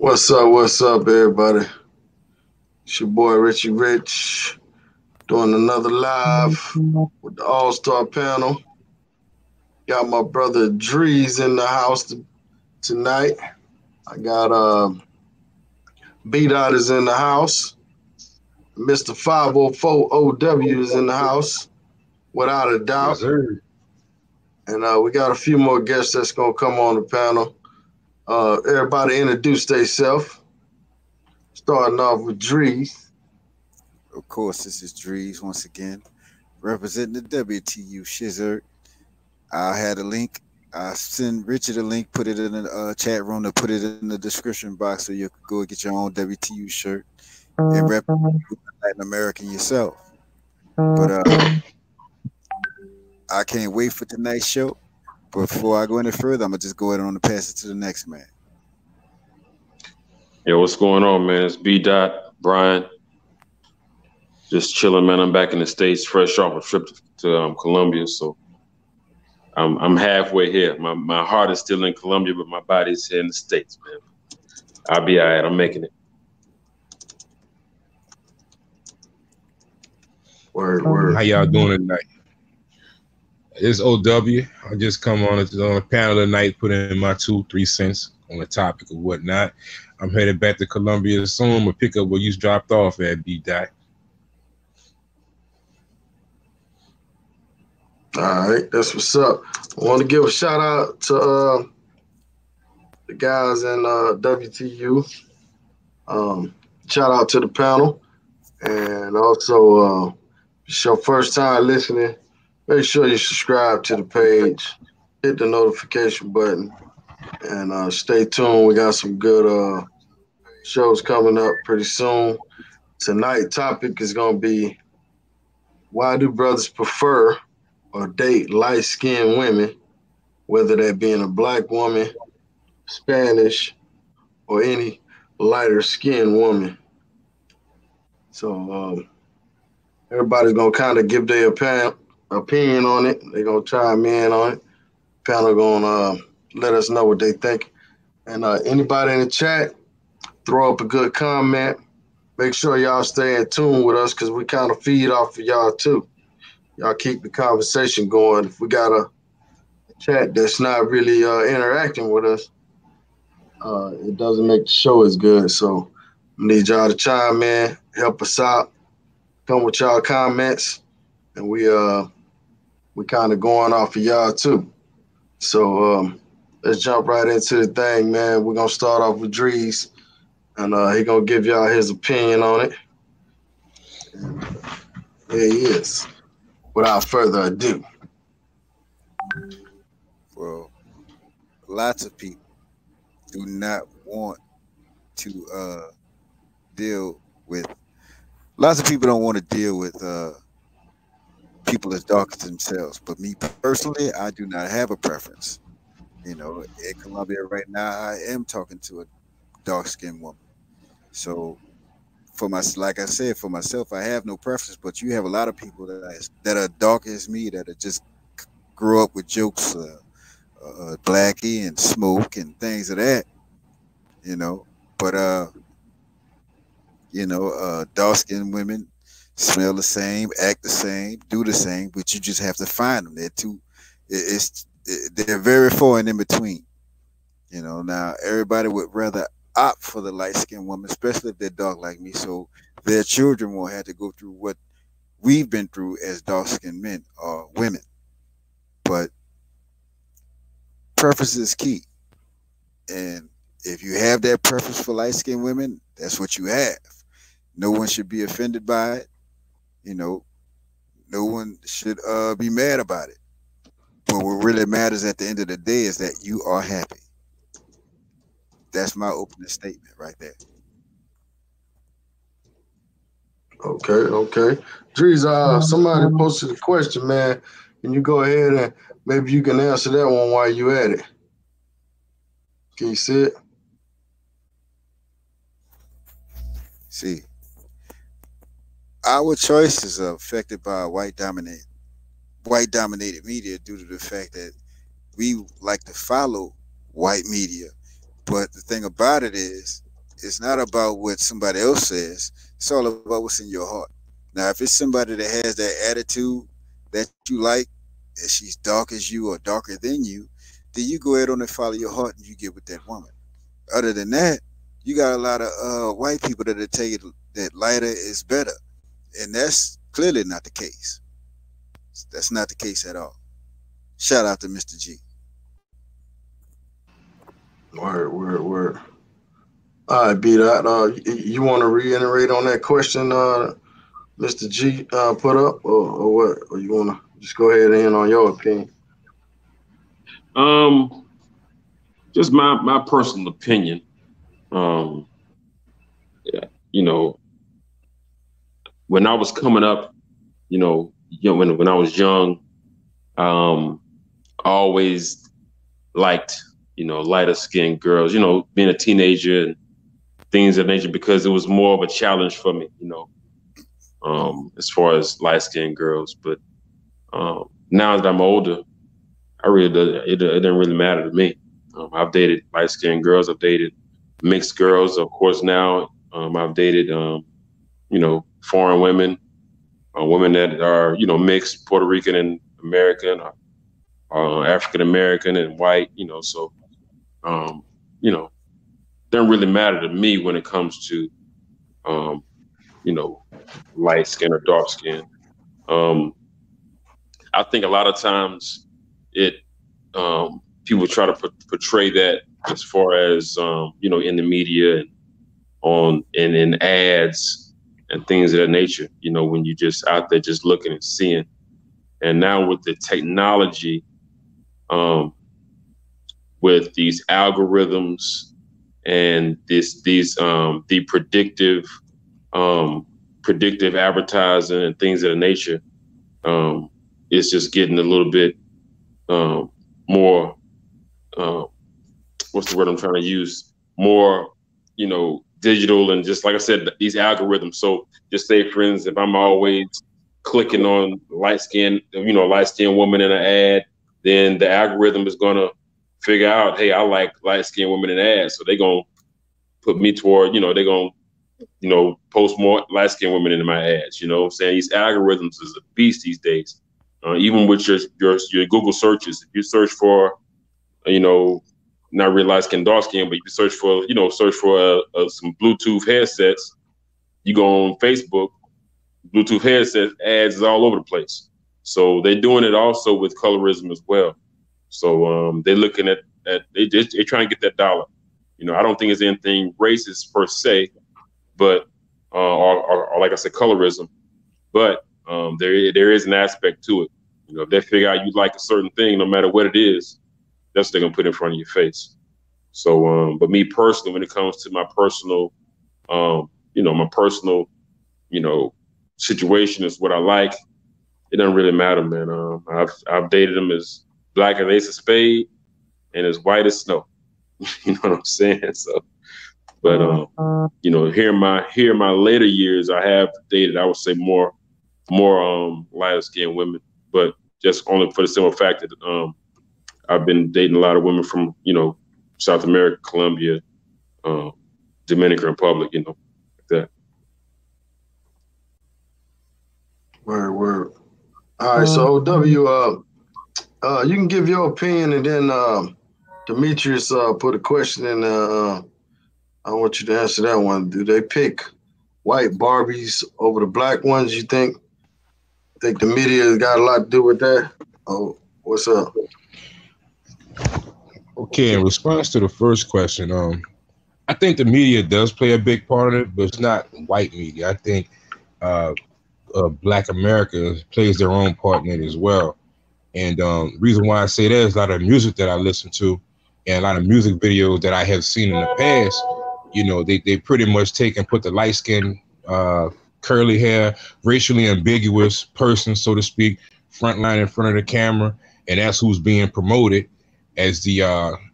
What's up, everybody? It's your boy Richie Rich doing another live with the All Star panel. Got my brother Drees in the house tonight. I got B Dot is in the house. Mr. 504 OW is in the house, without a doubt. Yes, sir. And we got a few more guests that's gonna come on the panel. Everybody introduce themselves. Starting off with Drees. Of course, this is Drees once again, representing the WTU Shizzer. I had a link. I send Richard a link, put it in the chat room, to put it in the description box so you can go get your own WTU shirt and represent Latin American yourself. But I can't wait for tonight's show. But before I go any further, I'm gonna just go ahead and pass it to the next man. Yo, what's going on, man? It's B Dot, Brian. Just chilling, man. I'm back in the States, fresh off a trip to Colombia, so I'm halfway here. My heart is still in Colombia, but my body's here in the States, man. I'll be all right. I'm making it. Word. How y'all doing tonight? It's OW. I just come on the panel tonight, put in my 2-3 cents on the topic of whatnot. I'm headed back to Colombia soon. I'm gonna pick up where you dropped off at, B Dot. All right, that's what's up. I want to give a shout out to the guys in WTU. Shout out to the panel, and also if it's your first time listening, make sure you subscribe to the page, hit the notification button, and stay tuned. We got some good shows coming up pretty soon. Tonight's topic is going to be, why do brothers prefer or date light-skinned women, whether that being a black woman, Spanish, or any lighter-skinned woman? So everybody's going to kind of give their opinion on it. They're going to chime in on it. Panel going to let us know what they think. And anybody in the chat, throw up a good comment. Make sure y'all stay in tune with us because we kind of feed off of y'all too. Y'all keep the conversation going. If we got a chat that's not really interacting with us, it doesn't make the show as good. So I need y'all to chime in, help us out, come with y'all comments, and we kind of going off of y'all too. So let's jump right into the thing, man. We're gonna start off with Drees, and he gonna give y'all his opinion on it. And there he is. Without further ado. Well, lots of people do not want to deal with. Lots of people don't want to deal with people as dark as themselves. But me personally, I do not have a preference. You know, in Colombia right now, I am talking to a dark-skinned woman. So, like I said, for myself, I have no preference. But you have a lot of people that are dark as me, that are just grew up with jokes, Blackie and Smoke and things of that. You know, but dark-skinned women smell the same, act the same, do the same, but you just have to find them. They're very far and in between. You know, now everybody would rather opt for the light-skinned woman, especially if they're dark like me, so their children won't have to go through what we've been through as dark-skinned men or women. But preference is key. And if you have that preference for light-skinned women, that's what you have. No one should be offended by it. You know, no one should be mad about it. But what really matters at the end of the day is that you are happy. That's my opening statement right there. Okay. Drees, somebody posted a question, man. Can you go ahead and maybe you can answer that one while you at it? Can you see it? See, our choices are affected by white dominated media due to the fact that we like to follow white media. But the thing about it is, It's not about what somebody else says. It's all about what's in your heart. Now, if it's somebody that has that attitude that you like, and she's dark as you or darker than you, then you go ahead on and follow your heart and you get with that woman. Other than that, you got a lot of white people that tell you that lighter is better, and that's clearly not the case. That's not the case at all. Shout out to Mr. G. Word. All right, B Dot. You want to reiterate on that question, Mr. G put up, or what? Or you want to just go ahead and on your opinion? Just my personal opinion. Yeah, you know, when I was coming up, you know, when I was young, I always liked, you know, lighter skinned girls, you know, being a teenager and things of nature, because it was more of a challenge for me, you know, as far as light skinned girls. But now that I'm older, it doesn't really matter to me. I've dated light skinned girls. I've dated mixed girls, of course. Now I've dated, you know, foreign women, women that are, you know, mixed, Puerto Rican and American, African American and white, you know. So, you know, doesn't really matter to me when it comes to, you know, light skin or dark skin. I think a lot of times people try to portray that as far as, you know, in the media and in ads and things of that nature, you know, when you just out there just looking and seeing. And now with the technology, with these algorithms and the predictive advertising and things of that nature, it's just getting a little bit more, what's the word I'm trying to use? More, you know, digital, and just like I said, these algorithms. So just say, for instance, if I'm always clicking on light skinned woman in an ad, then the algorithm is gonna figure out, hey, I like light skinned women in ads, so they're gonna put me toward, you know, they're gonna, you know, post more light skinned women in my ads. You know what I'm saying? These algorithms is a beast these days. Even with your Google searches, if you search for, you know, not really light skin, dark skin, but you can search for some Bluetooth headsets. You go on Facebook, Bluetooth headsets ads is all over the place. So they're doing it also with colorism as well. So they're looking at they're trying to get that dollar. You know, I don't think it's anything racist per se, but or like I said, colorism. But there is an aspect to it. You know, if they figure out you like a certain thing, no matter what it is, that's what they're gonna put in front of your face. So, but me personally, when it comes to my personal, situation is what I like. It doesn't really matter, man. I've dated them as black as ace of spade and as white as snow. You know what I'm saying? So, but you know, here in my later years, I have dated, I would say, more lighter skinned women, but just only for the simple fact that I've been dating a lot of women from, you know, South America, Colombia, Dominican Republic, you know, like that. Word. All right, so OW, you can give your opinion, and then Demetrius put a question in. I want you to answer that one. Do they pick white Barbies over the black ones? You think the media got a lot to do with that? Oh, what's up? Okay, in response to the first question, I think the media does play a big part of it, but it's not white media. I think Black America plays their own part in it as well. And the reason why I say that is a lot of music that I listen to and a lot of music videos that I have seen in the past, you know, they pretty much take and put the light skin, curly hair, racially ambiguous person, so to speak, front line in front of the camera, and that's who's being promoted as the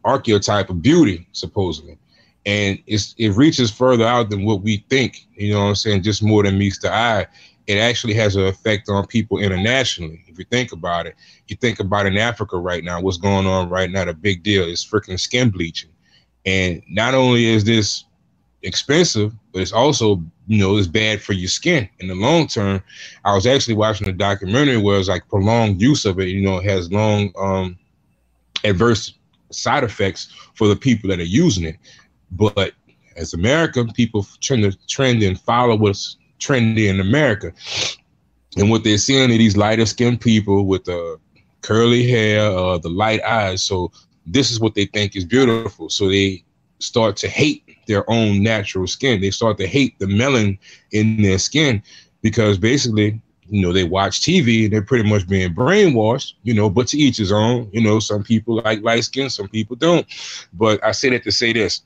archetype of beauty, supposedly. And it reaches further out than what we think, you know what I'm saying, just more than meets the eye. It actually has an effect on people internationally. If you think about it, you think about in Africa right now, what's going on right now, the big deal is freaking skin bleaching. And not only is this expensive, but it's also, it's bad for your skin in the long term. I was actually watching a documentary where it's like prolonged use of it, it has long adverse side effects for the people that are using it. But as American people tend to trend and follow what's trendy in America. And what they're seeing are these lighter skinned people with the curly hair, the light eyes. So this is what they think is beautiful. So they start to hate their own natural skin. They start to hate the melanin in their skin because basically, they watch TV and they're pretty much being brainwashed, but to each his own. Some people like light skin, some people don't. But I say that to say this.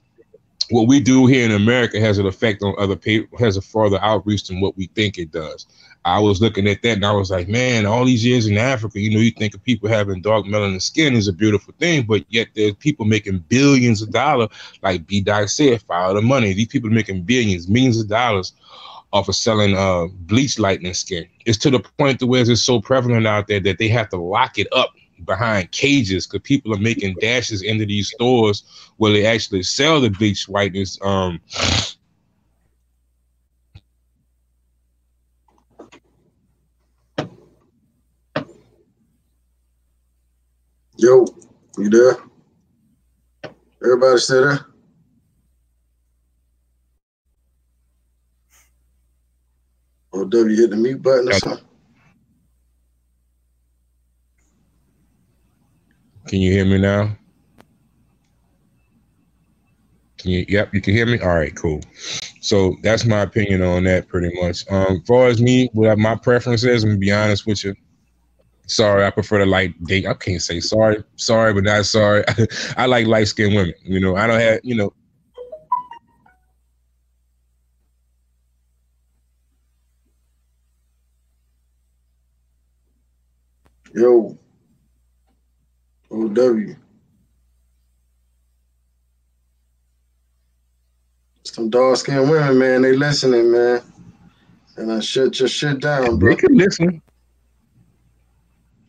What we do here in America has an effect on other people, has a farther outreach than what we think it does. I was looking at that and I was like, man, all these years in Africa, you think of people having dark melanin skin is a beautiful thing, but yet there's people making billions of dollars, like B-Doc said, follow the money. These people are making millions of dollars off of selling bleach lightening skin. It's to the point to where it's so prevalent out there that they have to lock it up behind cages because people are making dashes into these stores where they actually sell the bleach whiteness. Yo, you there? Everybody stay there? OW hit the mute button or something? Can you hear me now? Yep, you can hear me? All right, cool. So that's my opinion on that pretty much. As far as me, what my preference is, I'm gonna be honest with you. Sorry, I prefer the light date. I can't say sorry, but not sorry. I like light-skinned women. I don't have, Yo, OW. Some dark-skinned women, man, they listening, man. And I shut your shit down, bro. They can listen.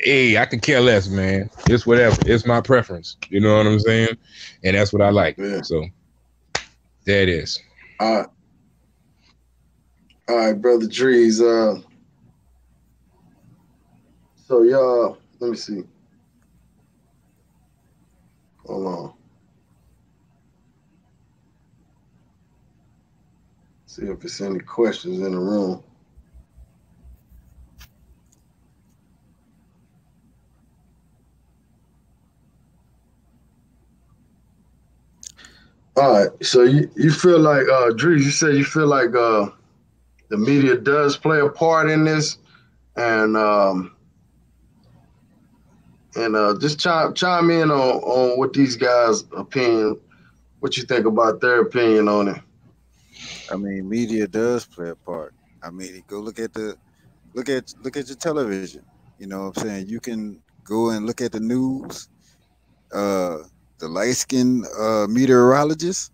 Hey, I can care less, man. It's whatever. It's my preference. You know what I'm saying? And that's what I like. Yeah. So there it is. All right, brother Drees. So y'all, let me see. Hold on. See if there's any questions in the room. All right, so you feel like, Drees, you said you feel like the media does play a part in this, and just chime in on what these guys' opinion, what you think about their opinion on it. I mean, media does play a part. I mean, go look at your television. You know what I'm saying? You can go and look at the news. The light-skinned meteorologist,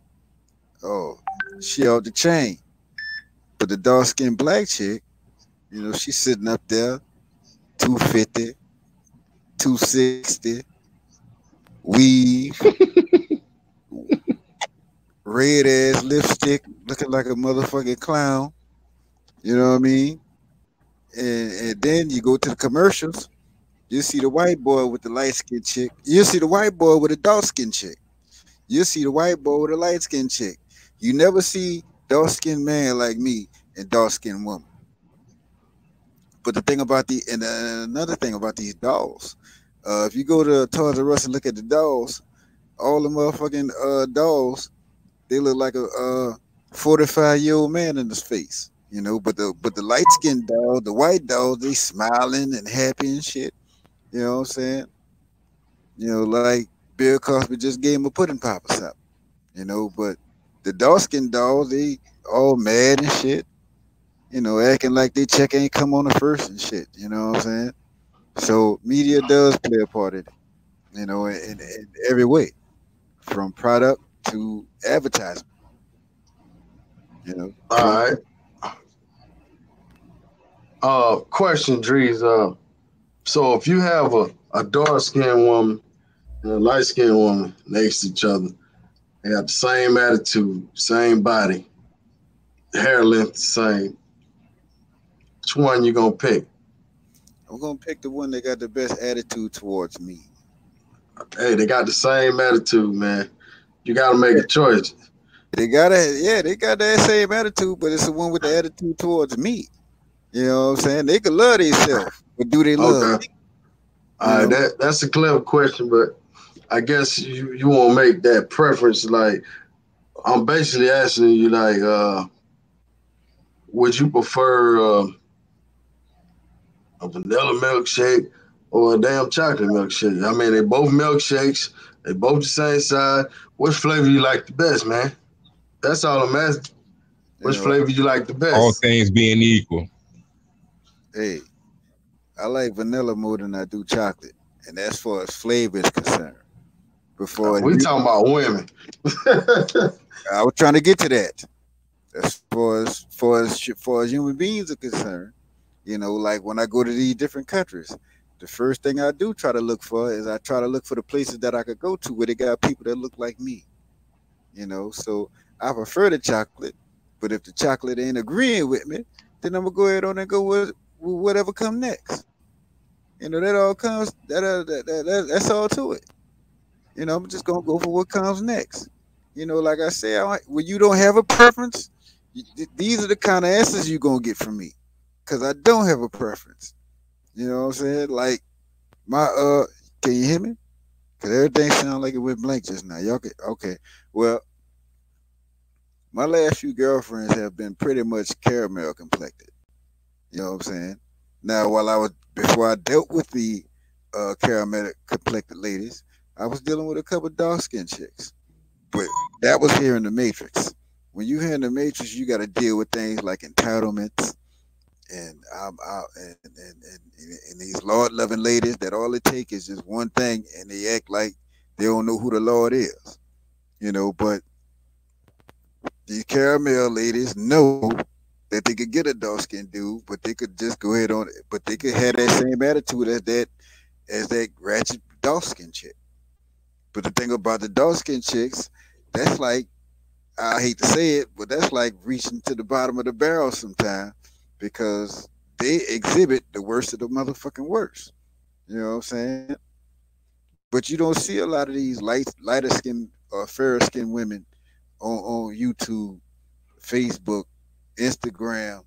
oh, she off the chain. But the dark-skinned black chick, she's sitting up there, 250, 260, weave, red ass lipstick, looking like a motherfucking clown. You know what I mean? And then you go to the commercials. You see the white boy with the light-skinned chick. You see the white boy with a dark-skinned chick. You see the white boy with a light-skinned chick. You never see dark-skinned man like me and dark-skinned woman. But the thing about another thing about these dolls, if you go to Toys R Us and look at the dolls, all the motherfucking dolls, they look like a 45-year-old man in his face. But the light-skinned doll, the white doll, they smiling and happy and shit. You know what I'm saying? Like Bill Cosby just gave him a pudding pop or something. But the dark-skinned dolls, they all mad and shit. Acting like they check ain't come on the first and shit. You know what I'm saying? So media does play a part in it, in every way, from product to advertisement. All right. Question, Drees. So if you have a dark-skinned woman and a light-skinned woman next to each other, They got the same attitude, same body, hair length, same. Which one you gonna pick? I'm gonna pick the one that got the best attitude towards me. Hey, they got the same attitude, man. You gotta make a choice. They got that same attitude, but it's the one with the attitude towards me. You know what I'm saying? They can love themselves, but do they love Okay. me? All right, that's a clever question, but I guess you won't make that preference. Like, I'm basically asking you, like, would you prefer a vanilla milkshake or a damn chocolate milkshake? I mean, they both milkshakes. They both the same size. Which flavor you like the best, man? That's all I'm asking. Which flavor you like the All best? things being equal. Hey, I like vanilla more than I do chocolate, and as far as flavor is concerned. Before We talking about women. I was trying to get to that. As far as human beings are concerned, you know, like when I go to these different countries, the first thing I do try to look for is I try to look for the places that I could go to where they got people that look like me. You know, so I prefer the chocolate, but if the chocolate ain't agreeing with me, then I'm gonna go ahead on and go with whatever come next. You know, that all comes that's all to it. You know, I'm just gonna go for what comes next. You know, like I said, when you don't have a preference, these are the kind of answers you're gonna get from me, because I don't have a preference. You know what I'm saying? Like my can you hear me? Cause everything sounded like it went blank just now. Y'all can okay. Well, my last few girlfriends have been pretty much caramel complected. You know what I'm saying? Now, before I dealt with the caramel complected ladies, I was dealing with a couple dark skinned chicks. But that was here in the Matrix. When you here in the Matrix, you got to deal with things like entitlements and and these Lord loving ladies that all it take is just one thing, and they act like they don't know who the Lord is. You know, but these caramel ladies know that they could get a dark skinned dude, but they could just go ahead on it. But they could have that same attitude as that ratchet dark skinned chick. But the thing about the dark skinned chicks, that's like, I hate to say it, but that's like reaching to the bottom of the barrel sometimes, because they exhibit the worst of the motherfucking worst. You know what I'm saying? But you don't see a lot of these lighter skinned or fairer skinned women on YouTube, Facebook, Instagram,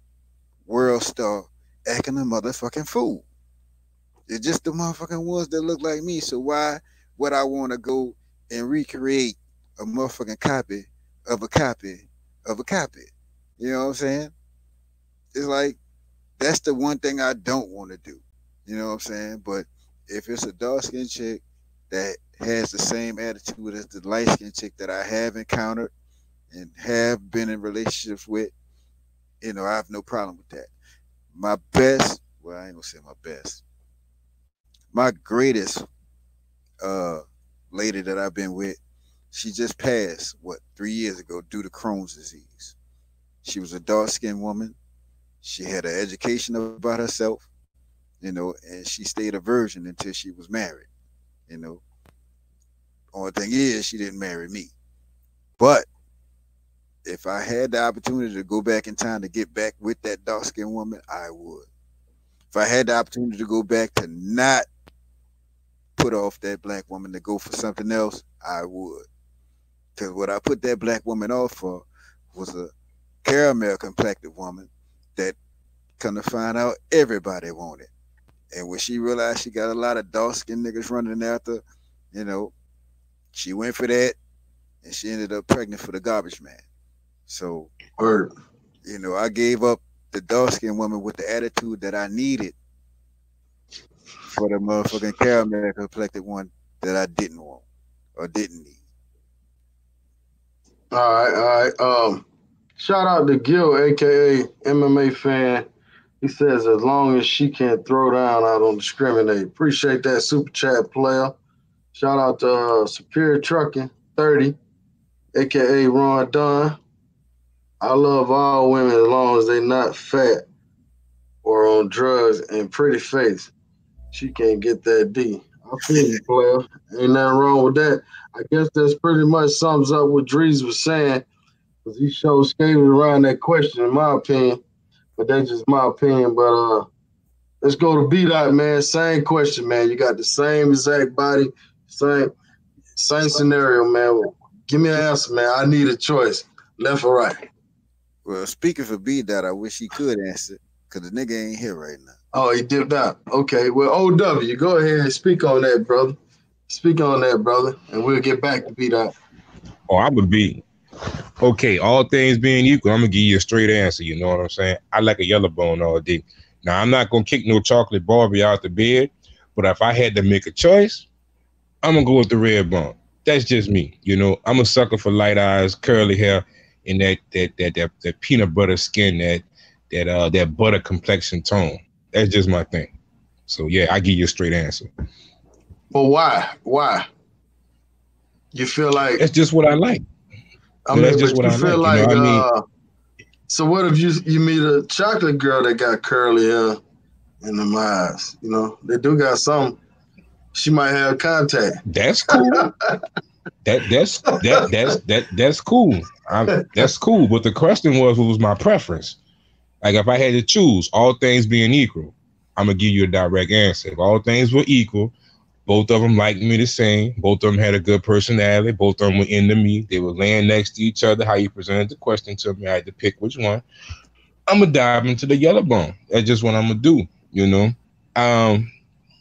World Star acting a motherfucking fool. It's just the motherfucking ones that look like me. So why would I want to go and recreate a motherfucking copy of a copy of a copy? You know what I'm saying? It's like, that's the one thing I don't want to do. You know what I'm saying? But if it's a dark skinned chick that has the same attitude as the light skinned chick that I have encountered and have been in relationships with, you know, I have no problem with that. My best, well, I ain't gonna say my best. My greatest uh lady that I've been with, she just passed, 3 years ago, due to Crohn's disease. She was a dark skinned woman. She had an education about herself, you know, and she stayed a virgin until she was married. You know, only thing is, she didn't marry me. But if I had the opportunity to go back in time to get back with that dark skinned woman, I would. If I had the opportunity to go back to not put off that black woman to go for something else, I would. Because what I put that black woman off for was a caramel complected woman that, come to find out, everybody wanted. And when she realized she got a lot of dark skinned niggas running after, you know, she went for that, and she ended up pregnant for the garbage man. So, Word. you know, I gave up the dark skinned woman with the attitude that I needed for the motherfucking caramel complected one that I didn't want or didn't need. All right. Shout out to Gil, aka MMA fan. He says as long as she can throw down, I don't discriminate. Appreciate that super chat, player. Shout out to Superior Trucking 30, aka Ron Dunn. I love all women as long as they not fat or on drugs and pretty face. She can't get that D. I feel you, player. Ain't nothing wrong with that. I guess that's pretty much sums up what Drees was saying, because he showed skated around that question, in my opinion. But that's just my opinion. But let's go to B-Dot, man. Same question, man. You got the same exact body, same scenario, man. Give me an answer, man. I need a choice, left or right. Well, speaking for B-Dot, I wish he could answer, because the nigga ain't here right now. Oh, he dipped out. Okay, well, OW, go ahead and speak on that, brother. Speak on that, brother, and we'll get back to B-Dot. Oh, I'm gonna be okay. All things being equal, I'm gonna give you a straight answer. You know what I'm saying? I like a yellow bone all day. Now, I'm not gonna kick no chocolate Barbie out the bed, but if I had to make a choice, I'm gonna go with the red bone. That's just me. You know, I'm a sucker for light eyes, curly hair, and that peanut butter skin, that butter complexion tone. That's just my thing. So yeah, I give you a straight answer. But why? Why? You feel like That's just what I like. I mean, that's just but what you I feel like. like You know what I mean? So what if you meet a chocolate girl that got curly hair in them eyes? You know, they do got some. She might have contact. That's cool. That's cool. That's cool. But the question was, what was my preference? Like if I had to choose, all things being equal, I'm gonna give you a direct answer. If all things were equal, both of them liked me the same. Both of them had a good personality. Both of them were into me. They were laying next to each other. How you presented the question to me, I had to pick which one. I'm gonna dive into the yellow bone. That's just what I'm gonna do. You know,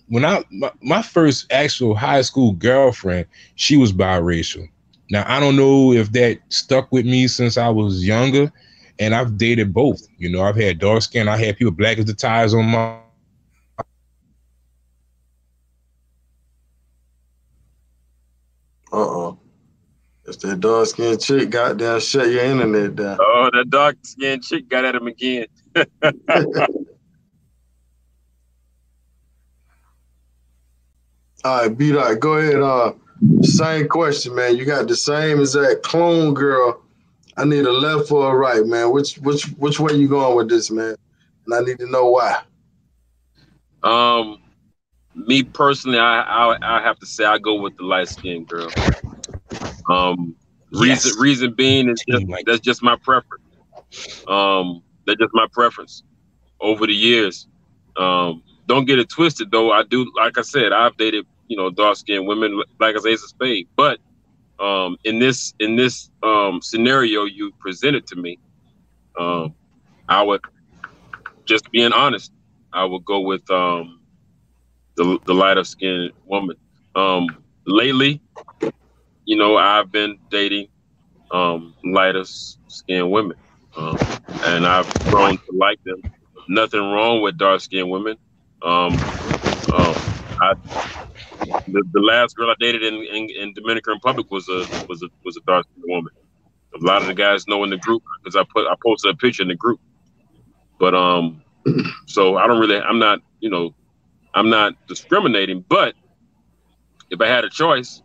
when my first actual high school girlfriend, she was biracial. Now I don't know if that stuck with me since I was younger, and I've dated both. You know, I've had dark skin. I had people black as the tires on my. It's that dark skinned chick. Goddamn, shut your internet down. Oh, that dark skinned chick got at him again. All right, B-Dot, go ahead. Same question, man. You got the same exact clone girl. I need a left or a right, man. Which way you going with this, man? And I need to know why. Me personally, I have to say I go with the light skinned girl. Reason being is that's just my preference. That's just my preference over the years. Don't get it twisted though. I do, like I said, I've dated, dark skinned women, like I say, it's a spade. But in this scenario you presented to me, I would, just being honest, I would go with the lighter skinned woman. Lately, I've been dating lighter skinned women, and I've grown to like them. Nothing wrong with dark skinned women. The last girl I dated in Dominican Republic was a dark skinned woman. A lot of the guys know in the group because I posted a picture in the group. But so I'm not discriminating. But if I had a choice,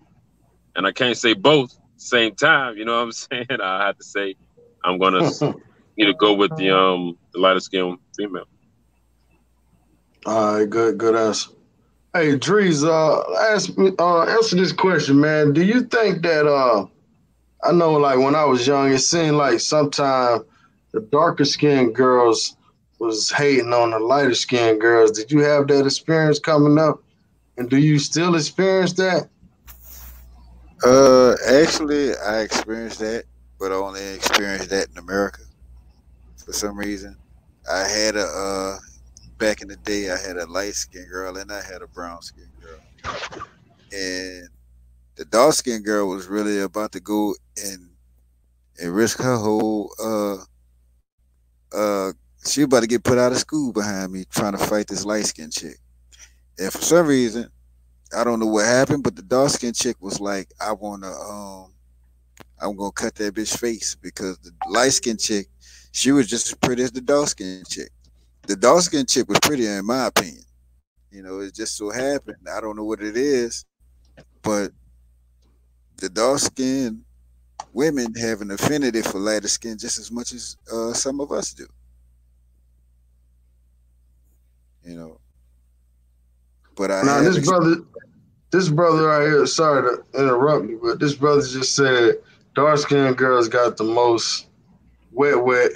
and I can't say both same time, you know what I'm saying? I have to say I'm gonna go with the lighter skinned female. All right, good answer. Hey, Drees, answer this question, man. Do you think that I know, like when I was young, it seemed like sometimes the darker skinned girls was hating on the lighter skinned girls. Did you have that experience coming up, and do you still experience that? Actually, I experienced that, but I only experienced that in America for some reason. I had back in the day, I had a light skinned girl and I had a brown skinned girl. And the dark skinned girl was really about to go and risk her whole she was about to get put out of school behind me trying to fight this light skinned chick. And for some reason, I don't know what happened, but the dark skinned chick was like, I'm gonna cut that bitch face, because the light skinned chick, she was just as pretty as the dark skinned chick. The dark skinned chick was prettier in my opinion. It just so happened, I don't know what it is, but the dark skinned women have an affinity for lighter skin just as much as some of us do. But I Now have this brother, This brother right here, sorry to interrupt you, but this brother just said dark-skinned girls got the most wet.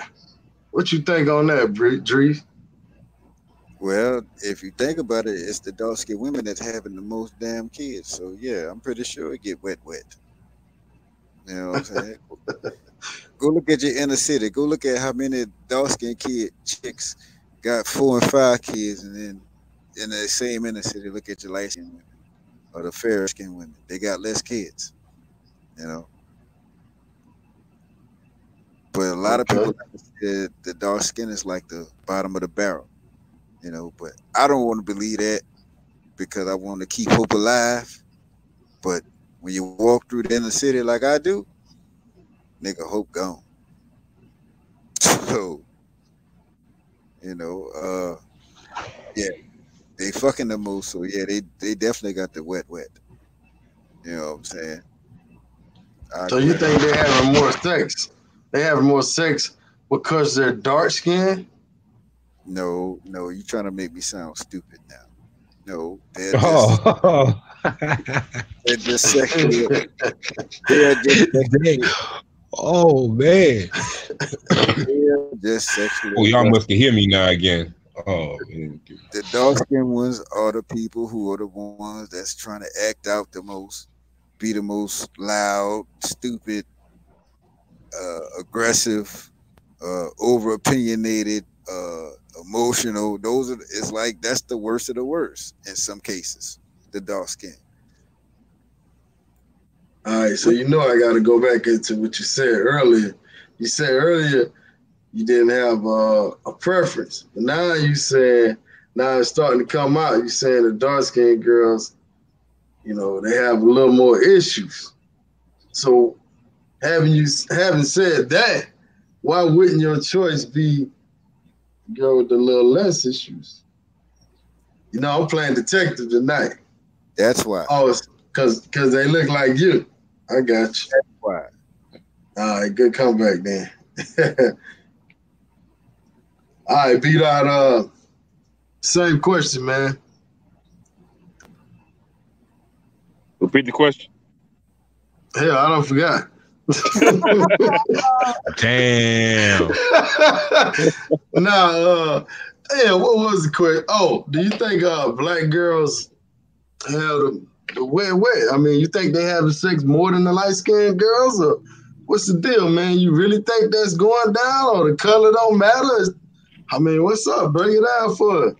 What you think on that, Drees? Well, if you think about it, it's the dark-skinned women that's having the most damn kids. So yeah, I'm pretty sure it get wet. You know what I'm saying? Go look at your inner city. Go look at how many dark-skinned chicks got 4 and 5 kids, and then in the same inner city, look at your light-skinned women or the fair-skinned women. They got less kids, you know. But a lot of people say the dark skin is like the bottom of the barrel, you know. But I don't want to believe that because I want to keep hope alive. But when you walk through the inner city like I do, nigga, hope gone. So, you know, yeah, they fucking the most. So yeah, they definitely got the wet. You know what I'm saying? So you think they having more sex? They having more sex because they're dark skinned? No, you trying to make me sound stupid now. No, they're just sexually. They're just sexually. Oh man. They're just sexually. Oh, y'all must hear me now again. Oh man. The dark skinned ones are the people who are the ones that's trying to act out the most, be the most loud, stupid, aggressive, over opinionated, emotional. It's like that's the worst of the worst in some cases, the dark skin. All right, so you know I got to go back into what you said earlier. You said earlier you didn't have a preference, but now you said now it's starting to come out. You saying the dark skinned girls, you know, they have a little more issues. So having said that, why wouldn't your choice be go with the little less issues? You know, I'm playing detective tonight. That's why. Oh, it's because they look like you. I got you. That's why. All right, good comeback then. All right, beat out. Same question, man. Repeat the question. Hell, I don't forgot. Damn. Damn, what was the question? Oh, do you think black girls have the wet? I mean, you think they having sex more than the light-skinned girls, or what's the deal, man? You really think that's going down, or the color don't matter? I mean, what's up? Bring it out for it.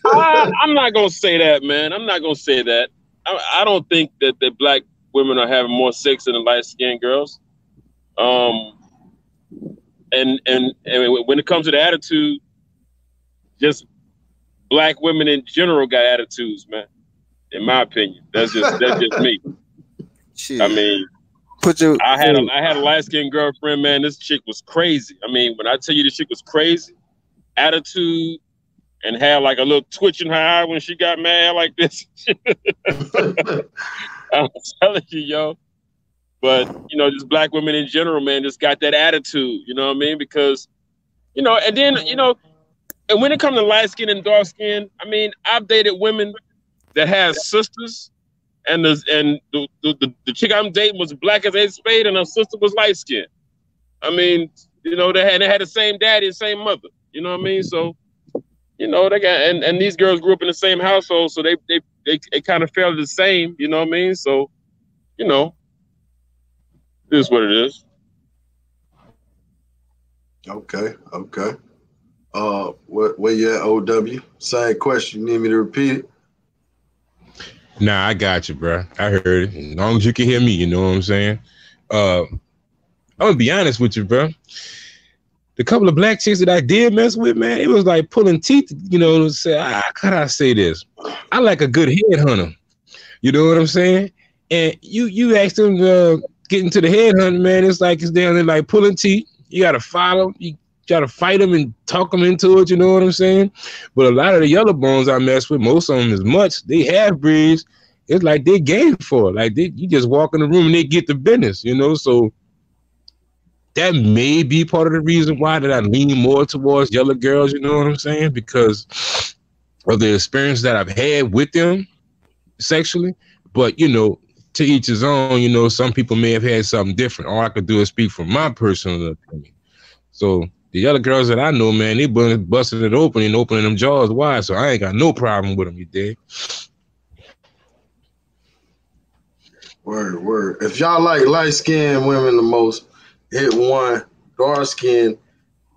I'm not gonna say that, man. I'm not gonna say that. I don't think that the black women are having more sex than the light-skinned girls. And when it comes to the attitude, just black women in general got attitudes, man. In my opinion, that's just me. Shit. I mean, I had a light-skinned girlfriend, man. This chick was crazy. I mean, when I tell you this chick was crazy, attitude, and had like a little twitch in her eye when she got mad like this. I'm telling you, yo. But, you know, just black women in general, man, just got that attitude, you know what I mean? Because, you know, and then, you know, and when it comes to light skin and dark skin, I mean, I've dated women that have sisters, and the chick I'm dating was black as Ace Spade, and her sister was light skinned. I mean, you know, they had the same daddy and same mother, you know what I mean? So, you know, they got, and these girls grew up in the same household, so they kind of felt the same, you know what I mean? So, you know, it is what it is. Okay. Where you at, OW? Same question. You need me to repeat it? Nah, I got you, bro. I heard it. As long as you can hear me, you know what I'm saying? I'm gonna be honest with you, bro. The couple of black chicks that I did mess with, man, it was like pulling teeth, you know, to say, how can I say this? I like a good headhunter. You know what I'm saying? And you ask them get into the headhunter, man, it's like it's down there like pulling teeth. You gotta follow, you gotta fight them and talk them into it, you know what I'm saying? But a lot of the yellow bones I mess with, most of them as much, they half breeds, it's like they game for it. Like you just walk in the room and they get the business, you know? So that may be part of the reason why that I lean more towards yellow girls, you know what I'm saying? Because of the experience that I've had with them, sexually, but you know, to each his own. You know, some people may have had something different. All I could do is speak from my personal opinion. So the other girls that I know, man, they busting it open and opening them jaws wide. So I ain't got no problem with them. You dig? Word. If y'all like light-skinned women the most, hit 1. Dark-skinned,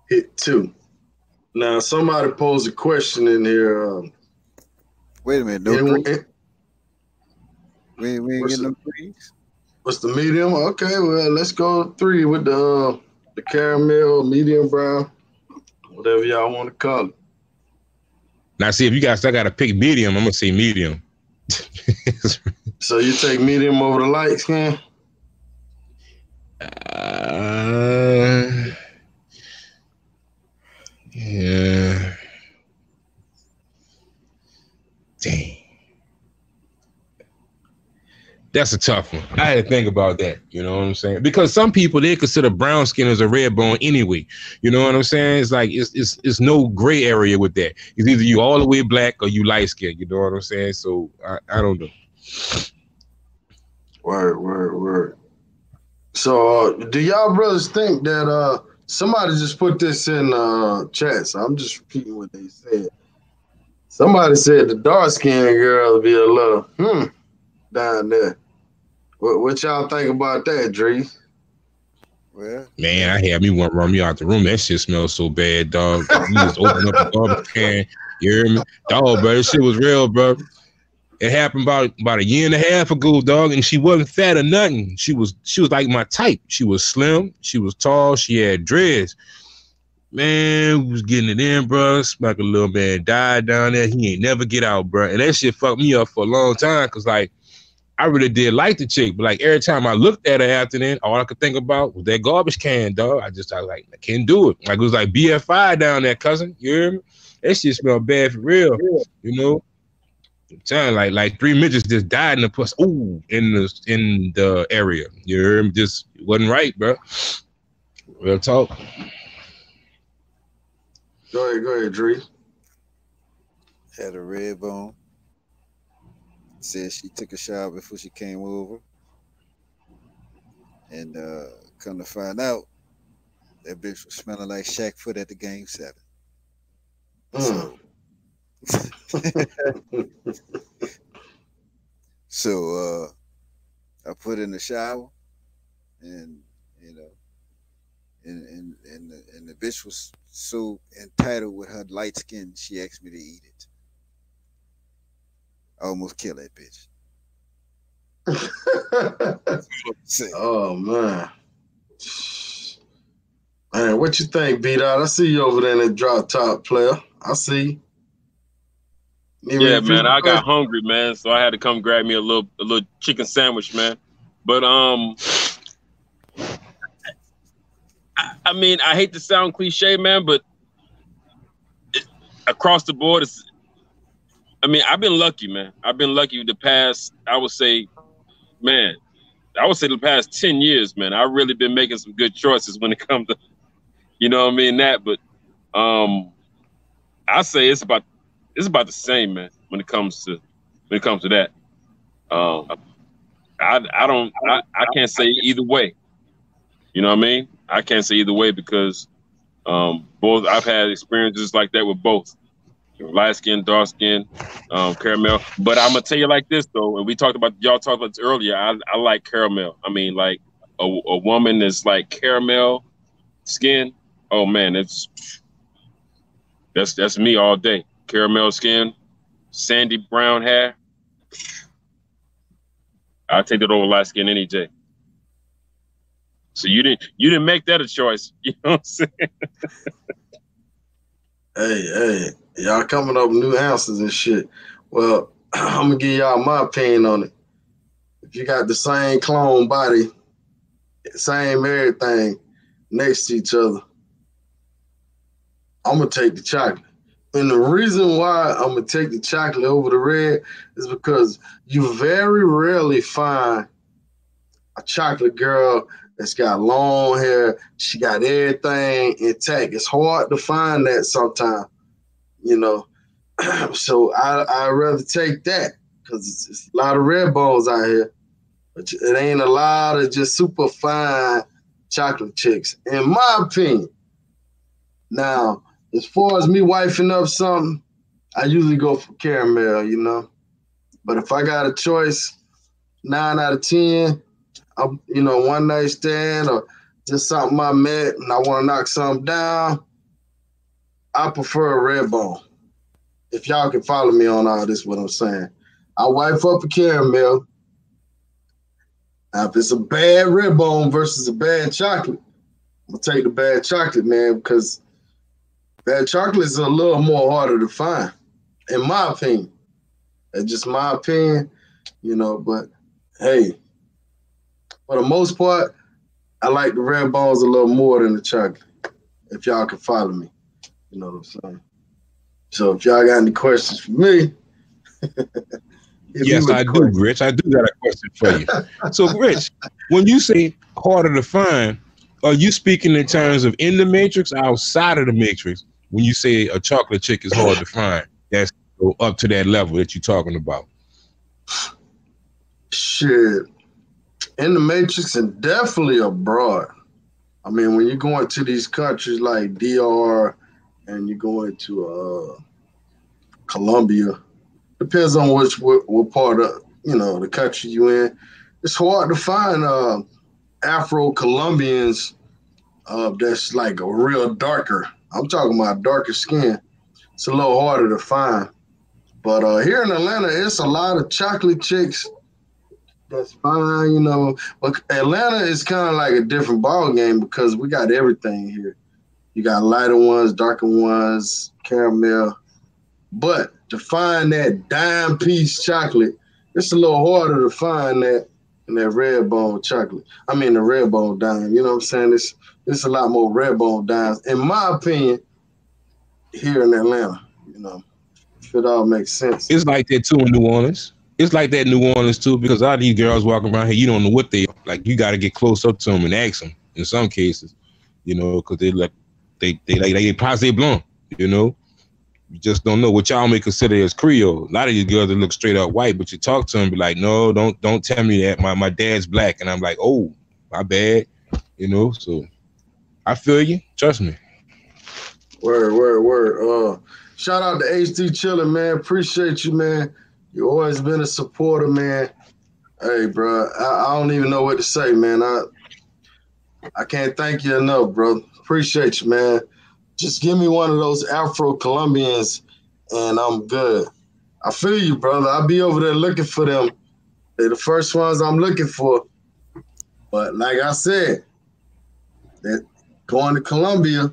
hit 2. Now, somebody posed a question in here. Wait a minute. No threes? We ain't getting no threes? What's the medium? Okay, well, let's go 3 with the caramel, medium brown, whatever y'all want to call it. Now, see, if you guys still got to pick medium, I'm going to say medium. So you take medium over the light skin? Yeah. Dang. That's a tough one. I had to think about that. You know what I'm saying? Because some people, they consider brown skin as a red bone anyway. You know what I'm saying? It's like it's no gray area with that. It's either you all the way black or you light skin. You know what I'm saying? So I don't know. Word. So do y'all brothers think that somebody just put this in chat? So I'm just repeating what they said. Somebody said the dark skinned girl will be a little down there. What y'all think about that, Dre? Well, man, I had me want to run me out the room. That shit smells so bad, dog. You just open up the garbage can. You hear me? Dog, bro, this shit was real, bro. It happened about a year and a half ago, dog, and she wasn't fat or nothing. She was like my type. She was slim. She was tall. She had dreads. Man, we was getting it in, bro. Like a little man died down there. He ain't never get out, bro. And that shit fucked me up for a long time because, like, I really did like the chick, but like every time I looked at her after then, all I could think about was that garbage can, dog. I was like, I can't do it. Like it was like BFI down there, cousin. You hear me? That shit smelled bad for real. You know? I'm telling like 3 midgets just died in the puss. Ooh, in the area. You hear me? Just wasn't right, bro. Real talk. Go ahead, Dre. Had a red bone. Said she took a shower before she came over. And come to find out, that bitch was smelling like Shaq Foot at the Game 7. So I put in the shower, and you know, and the bitch was so entitled with her light skin, she asked me to eat it. I almost killed that bitch. Oh man. Man, what you think, B-Dot? I see you over there in the drop top, player. I see. Yeah, man, I got hungry, man, so I had to come grab me a little chicken sandwich, man. But I mean, I hate to sound cliche, man, but across the board, I've been lucky, man. I've been lucky the past, I would say the past 10 years, man. I've really been making some good choices when it comes to, you know what I mean, that. But I say it's about the same, man, when it comes to that. I can't say either way. You know what I mean? I can't say either way because both I've had experiences like that with both. Light skin, dark skin, caramel. But I'm gonna tell you like this though, and y'all talked about this earlier. I like caramel. I mean, like a woman that's like caramel skin. Oh man, that's me all day. Caramel skin, sandy brown hair. I'll take that over light skin any day. So you didn't make that a choice. You know what I'm saying? Hey, y'all coming up with new answers and shit. Well, I'm gonna give y'all my opinion on it. If you got the same clone body, same everything next to each other, I'm gonna take the chocolate. And the reason why I'm gonna take the chocolate over the red is because you very rarely find a chocolate girl that's got long hair. She got everything intact. It's hard to find that sometimes, you know. So I'd rather take that because it's a lot of red balls out here, but it ain't a lot of just super fine chocolate chicks, in my opinion. Now, as far as me wifing up something, I usually go for caramel, you know. But if I got a choice, 9 out of 10, I'm, one night stand or just something I met and I want to knock something down, I prefer a red bone. If y'all can follow me on all this, what I'm saying. I wife up a caramel. Now, if it's a bad red bone versus a bad chocolate, I'm going to take the bad chocolate, man, because bad chocolate is a little more harder to find, in my opinion. That's just my opinion, but hey, for the most part, I like the red bones a little more than the chocolate, if y'all can follow me. You know what I'm saying? So if y'all got any questions for me, yes, I do, Rich. I do got a question for you. So, Rich, when you say harder to find, are you speaking in terms of in the matrix or outside of the matrix? When you say a chocolate chick is hard to find, that's up to that level that you're talking about. Shit, in the matrix and definitely abroad. I mean, when you go into these countries like DR and you go into Colombia, depends on what part of the country you in. It's hard to find Afro-Colombians that's like a real darker. I'm talking about darker skin. It's a little harder to find. But here in Atlanta, it's a lot of chocolate chicks that's fine, But Atlanta is kind of like a different ball game because we got everything here. You got lighter ones, darker ones, caramel. But to find that dime piece chocolate, it's a little harder to find that in that red bone chocolate. I mean, the red bone dime. You know what I'm saying? It's a lot more red bone dimes, in my opinion, here in Atlanta. If it all makes sense. It's like that too in New Orleans. It's like that in New Orleans too, because a lot of these girls walking around here, you don't know what they are. Like, you got to get close up to them and ask them in some cases, because they passe blanc, You just don't know what y'all may consider as Creole. A lot of these girls that look straight up white, but you talk to them, be like, no, don't tell me that. My dad's black, and I'm like, oh, my bad, So I feel you. Trust me. Word. Shout out to HD Chillin', man. Appreciate you, man. You always been a supporter, man. Hey, bro, I don't even know what to say, man. I can't thank you enough, bro. Appreciate you, man. Just give me one of those Afro-Colombians, and I'm good. I feel you, brother. I'll be over there looking for them. They're the first ones I'm looking for. But like I said, that going to Colombia,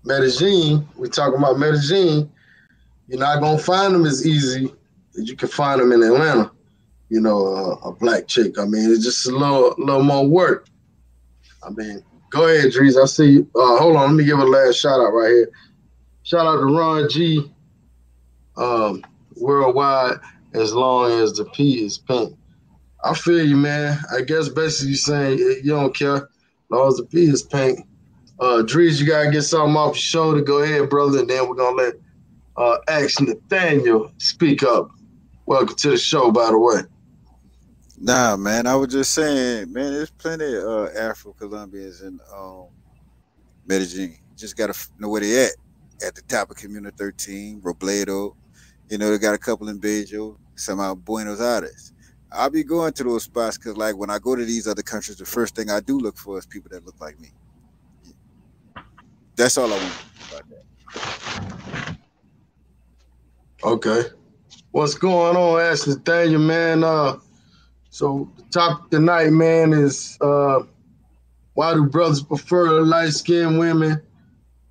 Medellin, we talking about Medellin, you're not going to find them as easy as you can find them in Atlanta, a black chick. I mean, it's just a little more work. I mean, go ahead, Drees. I see you. Hold on. Let me give a last shout out right here. Shout out to Ron G. Worldwide, as long as the P is pink. I feel you, man. I guess basically you're saying you don't care as long as the P is pink. Drees, you got to get something off your shoulder. Go ahead, brother, and then we're going to let Ask Nathaniel speak up. Welcome to the show, by the way. Nah, man, I was just saying, man, there's plenty of Afro-Colombians in Medellin. You just got to know where they at the top of Comuna 13, Robledo. They got a couple in Bejo, some out Buenos Aires. I'll be going to those spots because, like, when I go to these other countries, the first thing I do look for is people that look like me. That's all I want about that. Okay. What's going on, Ask Nathaniel, man? So the topic tonight, man, is why do brothers prefer light-skinned women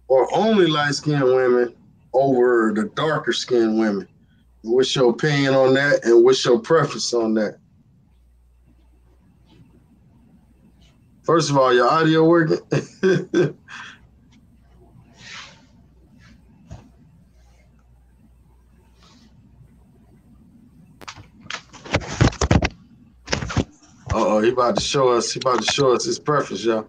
or only light-skinned women over the darker-skinned women? What's your opinion on that, and what's your preference on that? First of all, your audio working? Uh-oh, he about to show us his preference, y'all.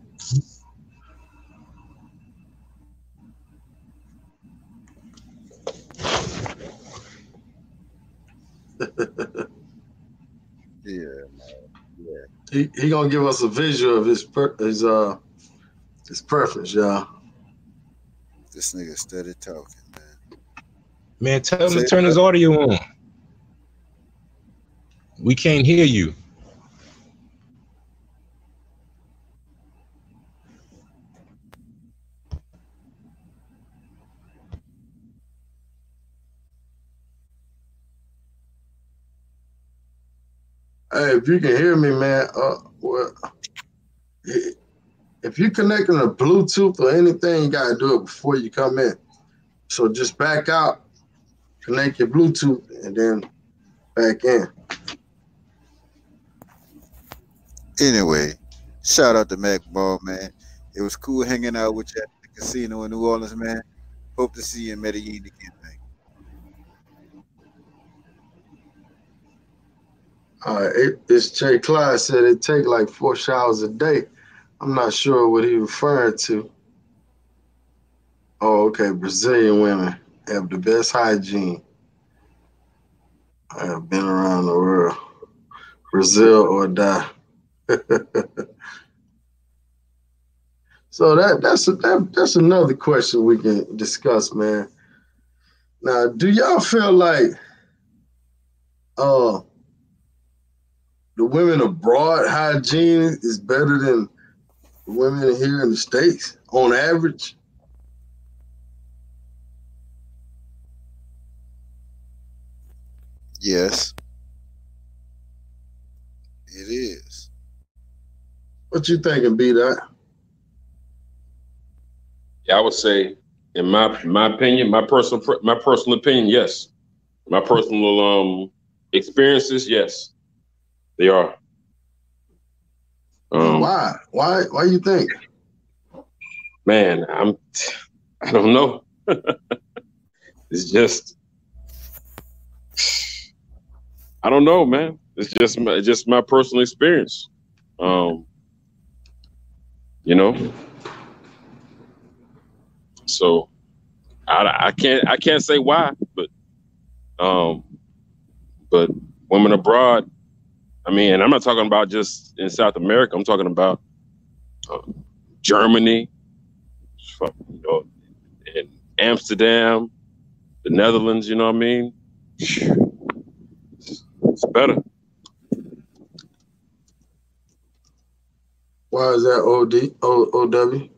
he gonna give us a visual of his preference, y'all. This nigga started talking, man. Man, tell him to turn his audio on. We can't hear you. Hey, if you can hear me, man, well, if you're connecting to Bluetooth or anything, you gotta do it before you come in. So just back out, connect your Bluetooth, and then back in. Anyway, shout out to Mac Ball, man. It was cool hanging out with you at the casino in New Orleans, man. Hope to see you in Medellin again, man. It's Jay Clyde said it take like 4 showers a day. I'm not sure what he referring to. Oh, okay. Brazilian women have the best hygiene. I have been around the world. Brazil or die. So that's another question we can discuss, man. Now, do y'all feel like the women abroad hygiene is better than the women here in the States on average? Yes, it is. What you thinking, B-Dot? Yeah, I would say, in my opinion, my personal opinion, yes. My personal experiences, yes, they are. Why? Why you think? Man, I don't know. It's just, I don't know, man. It's just my personal experience. You know. So I can't say why, but women abroad, I mean, and I'm not talking about just in South America. I'm talking about Germany, you know, in Amsterdam, the Netherlands. You know what I mean? It's better. Why is that OW?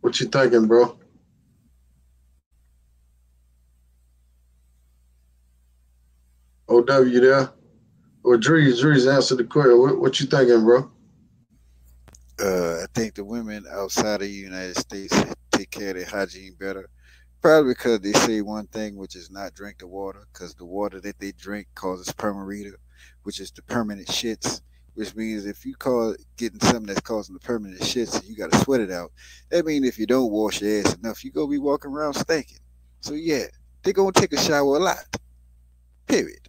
What you thinking, bro? OW, you there? Or Drees answer the question. What you thinking, bro? I think the women outside of the United States take care of their hygiene better. Probably because they say one thing, which is not drink the water, because the water that they drink causes permarita, which is the permanent shits. Which means if you call getting something that's causing the permanent shits, and you got to sweat it out. That means if you don't wash your ass enough, you gonna be walking around stinking. So yeah, they gonna take a shower a lot. Period.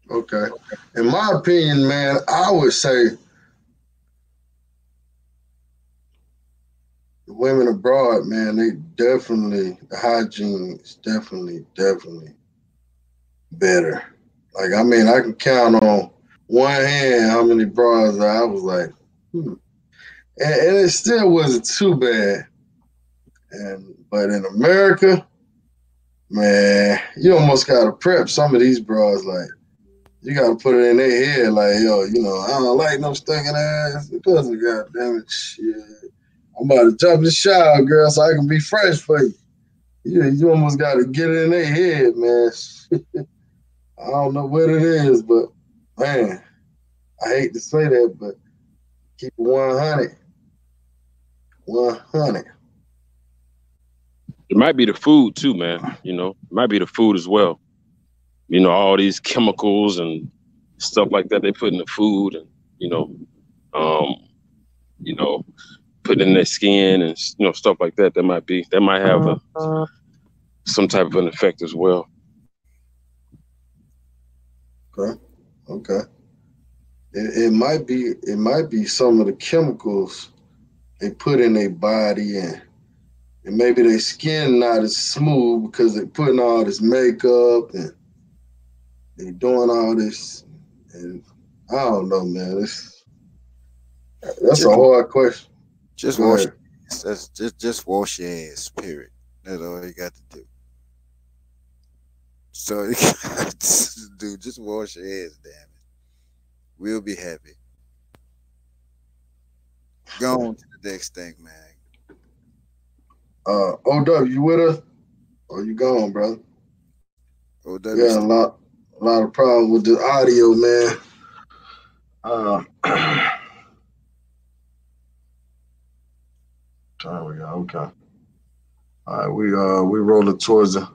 Okay. In my opinion, man, I would say the women abroad, man, the hygiene is definitely better. Like, I mean, I can count on one hand how many bras I was like, And it still wasn't too bad. But in America, man, you almost gotta prep some of these bras. Like, you gotta put it in their head, like, yo, you know, I don't like no stinking ass. Because of goddamn it, shit. I'm about to jump in the shower, girl, so I can be fresh for you. You almost gotta get it in their head, man. I don't know what it is, but man, I hate to say that, but keep it 100. 100. It might be the food too, man. You know, it might be the food as well. You know, all these chemicals and stuff like that they put in the food, and you know, putting in their skin and stuff like that. That might have some type of an effect as well. Okay. It might be some of the chemicals they put in their body, and maybe their skin not as smooth because they're putting all this makeup and they doing all this And I don't know, man. That's Just, a hard question. just Go wash. ahead. That's just wash your ass. Period. That's all you got to do. So you got to do just wash your ass. Damn it. We'll be happy. Go on to the next thing, man. OW, you with us? Or you gone, brother? OW, We had a lot of problems with the audio, man. There we go. Okay. All right, we rolling towards the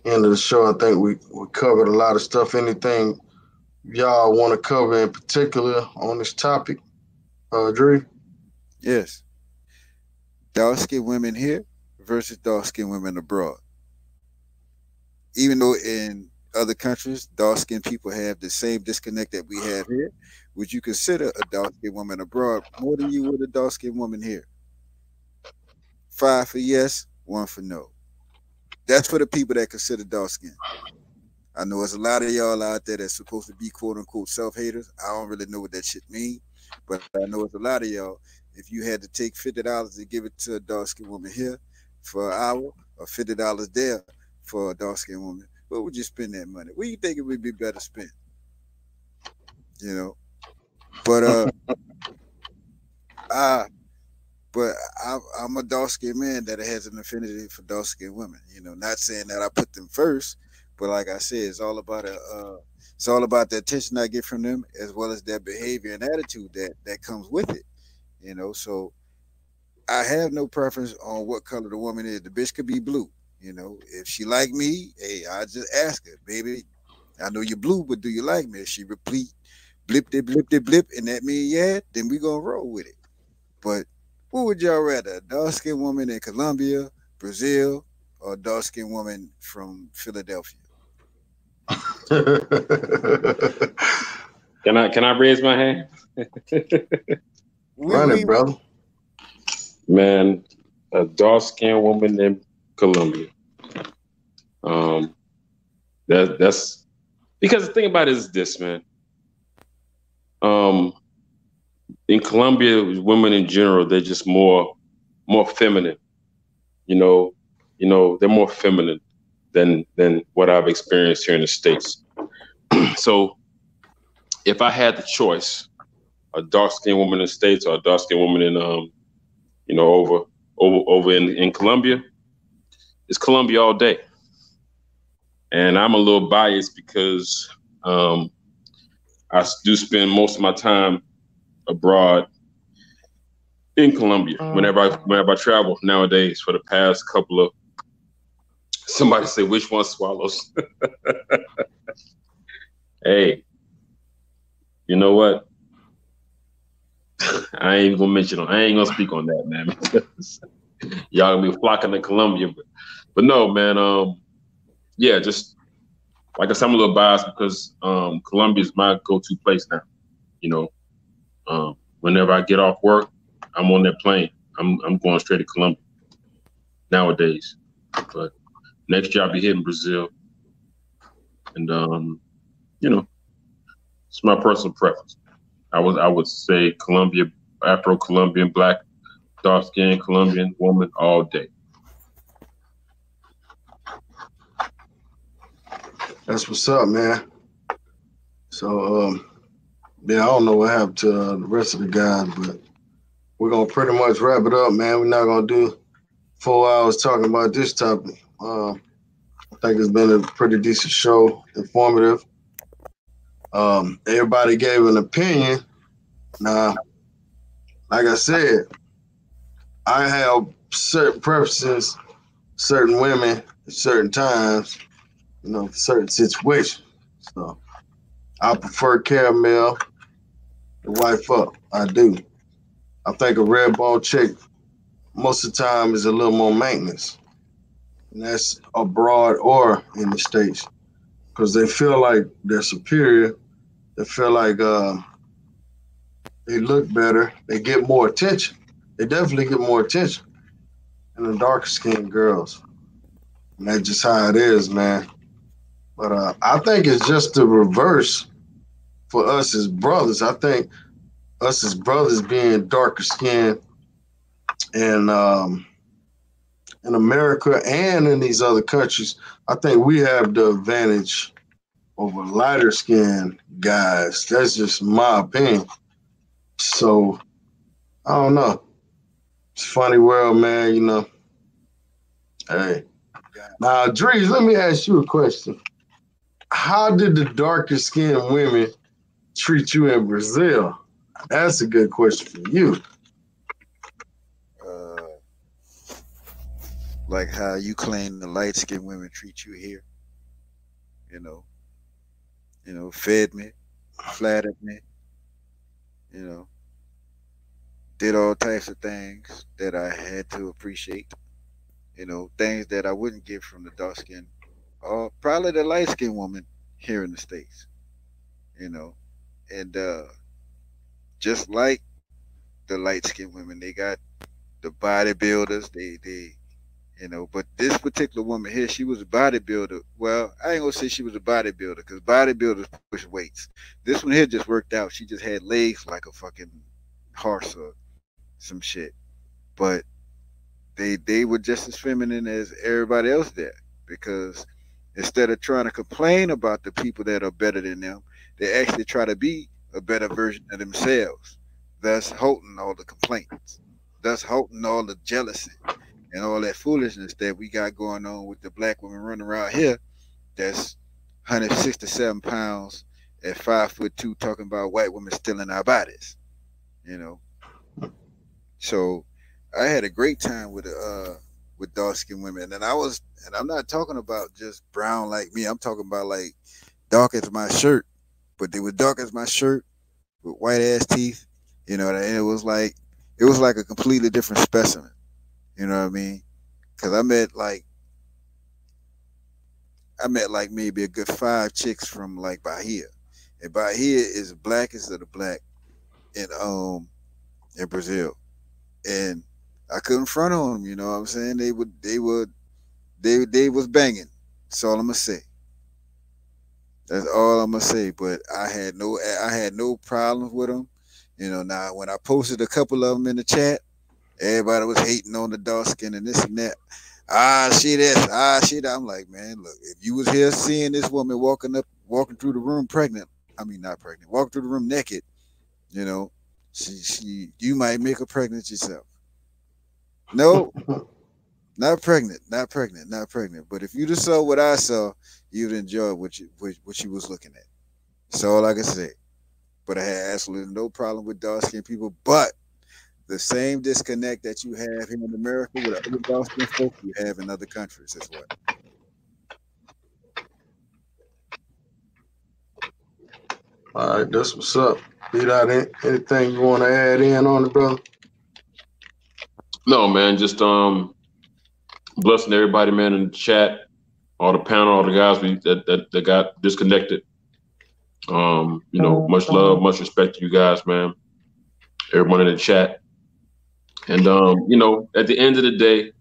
end of the show. I think we covered a lot of stuff. Anything y'all want to cover in particular on this topic, Drew? yes. Dark skinned women here versus dark skinned women abroad. Even though in other countries, dark skinned people have the same disconnect that we have here, would you consider a dark skinned woman abroad more than you would a dark skinned woman here? 5 for yes, 1 for no. That's for the people that consider dark skin. I know there's a lot of y'all out there that's supposed to be quote unquote self haters. I don't really know what that shit means, but I know it's a lot of y'all. If you had to take $50 and give it to a dark skinned woman here for an hour, or $50 there for a dark skinned woman, where would you spend that money? Where you think it would be better spent? You know, but I'm a dark skinned man that has an affinity for dark skinned women. You know, not saying that I put them first, but like I said, it's all about the attention I get from them, as well as their behavior and attitude that comes with it. You know, so I have no preference on what color the woman is. The bitch could be blue. You know, if she like me, hey, I just ask her, baby, I know you're blue, but do you like me? If she repeat blip, and that mean yeah, then we gonna roll with it. But what would y'all rather, a dark-skinned woman in Colombia, Brazil, or a dark-skinned woman from Philadelphia? Can I raise my hand? Run it, brother. Man, a dark-skinned woman in Colombia. That's because the thing about it is this, man. In Colombia, women in general, they're just more feminine. You know, they're more feminine than what I've experienced here in the States. So if I had the choice, a dark-skinned woman in the States or a dark-skinned woman in over in Colombia, it's Colombia all day. And I'm a little biased because I do spend most of my time abroad in Colombia whenever I travel nowadays. For the past couple of, somebody say which one swallows. Hey, you know what? I ain't gonna speak on that, man. Y'all gonna be flocking to Colombia, but no, man. Yeah, just like I said, I'm a little biased because Colombia is my go-to place now. You know, whenever I get off work, I'm on that plane. I'm going straight to Colombia nowadays. But next year I'll be hitting Brazil, and you know, it's my personal preference. I would say Colombia, Afro-Colombian, black, dark-skinned Colombian woman all day. That's what's up, man. So, yeah, I don't know what happened to the rest of the guys, but we're going to pretty much wrap it up, man. We're not going to do 4 hours talking about this topic. I think it's been a pretty decent show, informative. Everybody gave an opinion. Now, like I said, I have certain preferences, certain women at certain times, you know, certain situations. So I prefer caramel to wife up. I do. I think a red bone chick most of the time is a little more maintenance. And that's abroad or in the States. Because they feel like they're superior. They feel like they look better. They get more attention. They definitely get more attention than the darker skinned girls. And that's just how it is, man. But I think it's just the reverse for us as brothers. I think us as brothers being darker skinned and in America and in these other countries, I think we have the advantage over lighter skinned guys. That's just my opinion. So I don't know. It's a funny world, man, you know. Hey. Now, Drees, let me ask you a question. How did the darker skinned women treat you in Brazil? That's a good question for you. Like how you claim the light skinned women treat you here. You know, fed me, flattered me, you know, did all types of things that I had to appreciate. Things that I wouldn't get from the dark skin or probably the light skinned woman here in the States, you know. And just like the light skinned women, they got the bodybuilders, but this particular woman here, she was a bodybuilder. Well, I ain't gonna say she was a bodybuilder because bodybuilders push weights. This one here just worked out. She just had legs like a fucking horse or some shit. But they were just as feminine as everybody else there because instead of trying to complain about the people that are better than them, they actually try to be a better version of themselves, thus halting all the complaints, thus halting all the jealousy and all that foolishness that we got going on with the black women running around here that's 167 pounds at 5'2", talking about white women stealing our bodies, you know. So I had a great time with dark skinned women, and I'm not talking about just brown like me. I'm talking about like dark as my shirt, but they were dark as my shirt with white ass teeth, and it was like a completely different specimen. You know what I mean? Because I met like maybe a good 5 chicks from like Bahia, and Bahia is the blackest of the black in Brazil, and I couldn't front on them. You know what I'm saying? They was banging. That's all I'm gonna say. That's all I'm gonna say. But I had no problems with them. Now when I posted a couple of them in the chat, everybody was hating on the dark skin and this and that. She this, she that. I'm like, man, look, if you was here seeing this woman walking through the room pregnant, I mean not pregnant, walking through the room naked, you might make her pregnant yourself. No, not pregnant. But if you just saw what I saw, you'd enjoy what you was looking at. That's all I can say. But I had absolutely no problem with dark skinned people. But the same disconnect that you have here in America with other dark skinned folks, you have in other countries as well. All right, that's what's up. Beat out anything you want to add in on it, brother? No, man, just blessing everybody, man, in the chat, all the panel, all the guys that got disconnected. Much love, much respect to you guys, man. Everyone in the chat. And at the end of the day,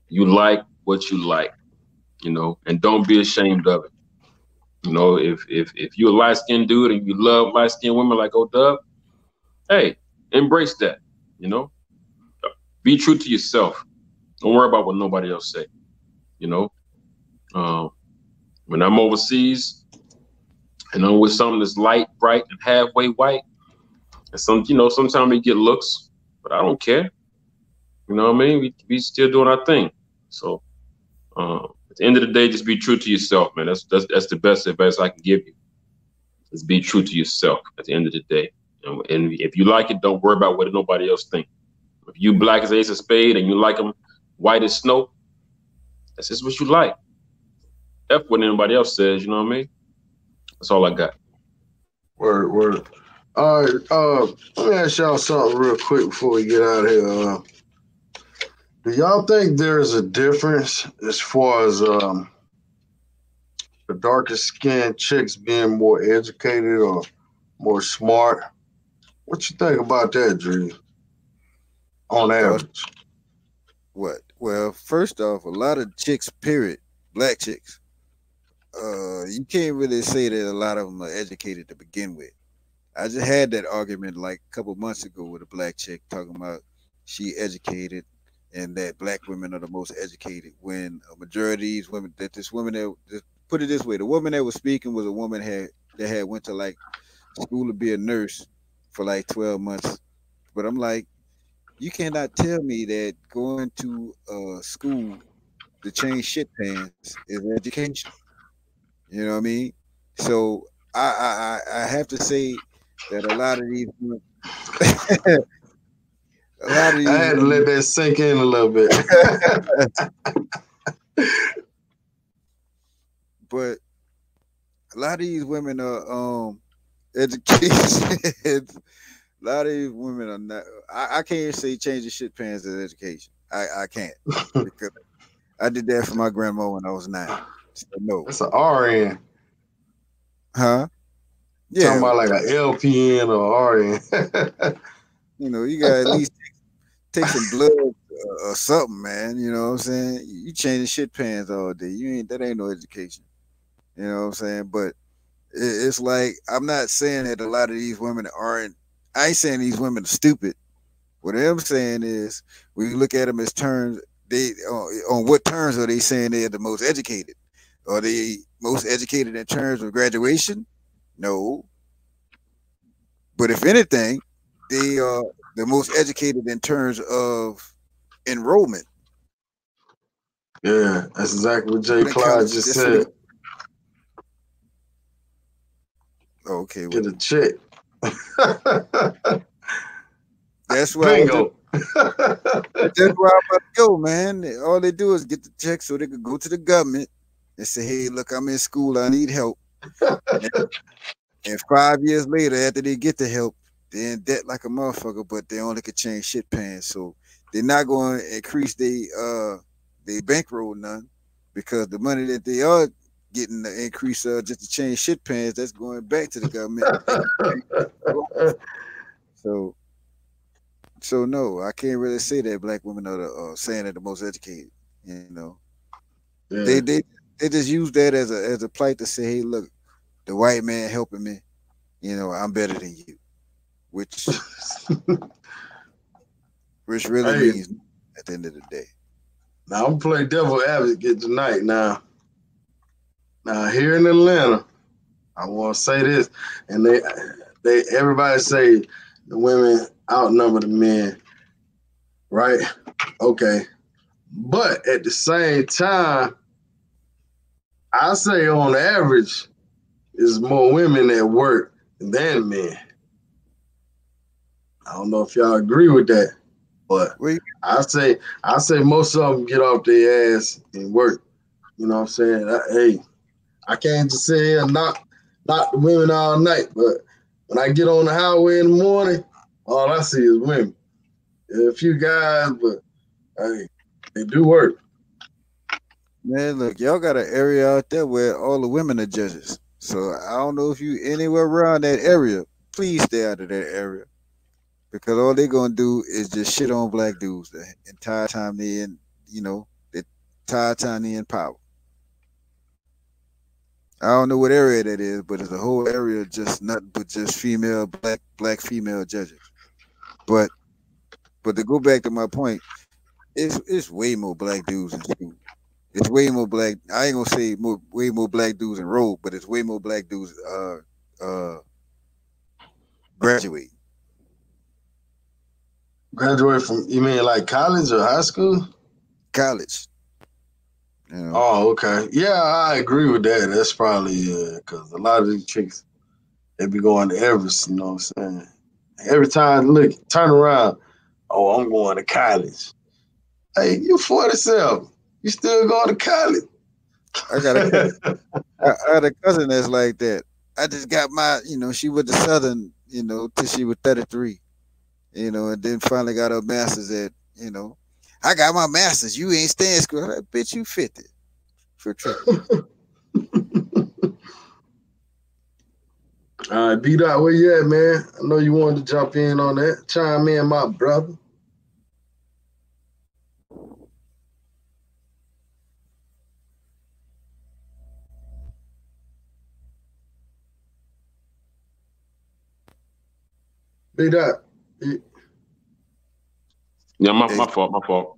you like what you like, and don't be ashamed of it. If you're a light-skinned dude and you love light-skinned women like O-Dub, hey, embrace that, Be true to yourself. Don't worry about what nobody else say. When I'm overseas and I'm with something that's light, bright, and halfway white, and sometimes we get looks, but I don't care. You know what I mean? We still doing our thing. So at the end of the day, just be true to yourself, man. That's the best advice I can give you. Is be true to yourself at the end of the day. And if you like it, don't worry about what nobody else think. If you black as ace of spade and you like them white as snow, that's just what you like. F what anybody else says, you know what I mean? That's all I got. Word. All right, let me ask y'all something real quick before we get out of here. Do y'all think there's a difference as far as the darker skinned chicks being more educated or more smart? What you think about that, Drew? On average. What? Well, first off, a lot of chicks, period, black chicks, you can't really say that a lot of them are educated to begin with. I just had that argument like a couple months ago with a black chick talking about she educated and that black women are the most educated when a majority of these women that this woman that just put it this way, the woman that was speaking was a woman that had went to like school to be a nurse for like 12 months. But I'm like, you cannot tell me that going to school to change shit pants is education. You know what I mean? So I have to say that a lot of these a lot of I these had to let that sink in a little bit. but a lot of these women are education. A lot of these women are not. I can't say changing shit pants is education. I can't because I did that for my grandma when I was 9. So no, That's an RN. huh? Talking Yeah, about like an LPN or RN. you know, you got at least take some blood or something, man. You know what I'm saying? You changing shit pants all day. You ain't that ain't no education. You know what I'm saying? But it's like I'm not saying that a lot of these women aren't. I ain't saying these women are stupid. What I'm saying is, when you look at them as terms, they on what terms are they saying they're the most educated? Are they most educated in terms of graduation? No. But if anything, they are the most educated in terms of enrollment. Yeah, that's exactly what Jay In Clyde college just just for the said. okay, Get well, a check. that's why I just Bingo. that's where I'm about to go, man. All they do is get the check so they could go to the government and say, "Hey, look, I'm in school. I need help." And 5 years later, after they get the help, they're in debt like a motherfucker, but they only could change shit pants. So they're not going to increase they bankroll none because the money that they are getting the increase just to change shit pants, that's going back to the government. So so no, I can't really say that black women are saying they're the most educated. You know, they Yeah. they they just use that as a plight to say, hey, look, the white man helping me. You know, I'm better than you, which really Hey, means at the end of the day. now I'm play devil advocate tonight. Now here in Atlanta, I want to say this, and they everybody say the women outnumber the men, right? Okay, but at the same time, I say on average, is more women at work than men. I don't know if y'all agree with that, but Well, I say most of them get off their ass and work. You know what I'm saying? Hey, I can't just sit here and knock the women all night, but when I get on the highway in the morning, all I see is women. A few guys, but hey, they do work. man, look, y'all got an area out there where all the women are judges. So I don't know if you anywhere around that area. Please stay out of that area because all they're gonna do is just shit on black dudes the entire time they in, you know, the entire time they in power. I don't know what area that is, but it's a whole area just nothing but just female black female judges. But to go back to my point, it's way more black dudes in school. It's way more black. I ain't gonna say way more black dudes enrolled, but it's way more black dudes uh graduate. Graduate from, you mean like college or high school? College. You know. Oh, okay. Yeah, I agree with that. That's probably because a lot of these chicks, they be going to Everest, you know what I'm saying? Every time, look, turn around, oh, I'm going to college. Hey, you 47. You still going to college? I got a I had a cousin that's like that. I just got my, she went to Southern, till she was 33, and then finally got her master's I got my master's. You ain't staying in school. I'm like, bitch, you 50 for tripping. All right, B-Dot, where you at, man? I know you wanted to jump in on that. Chime in, my brother. Be that. Yeah, my fault.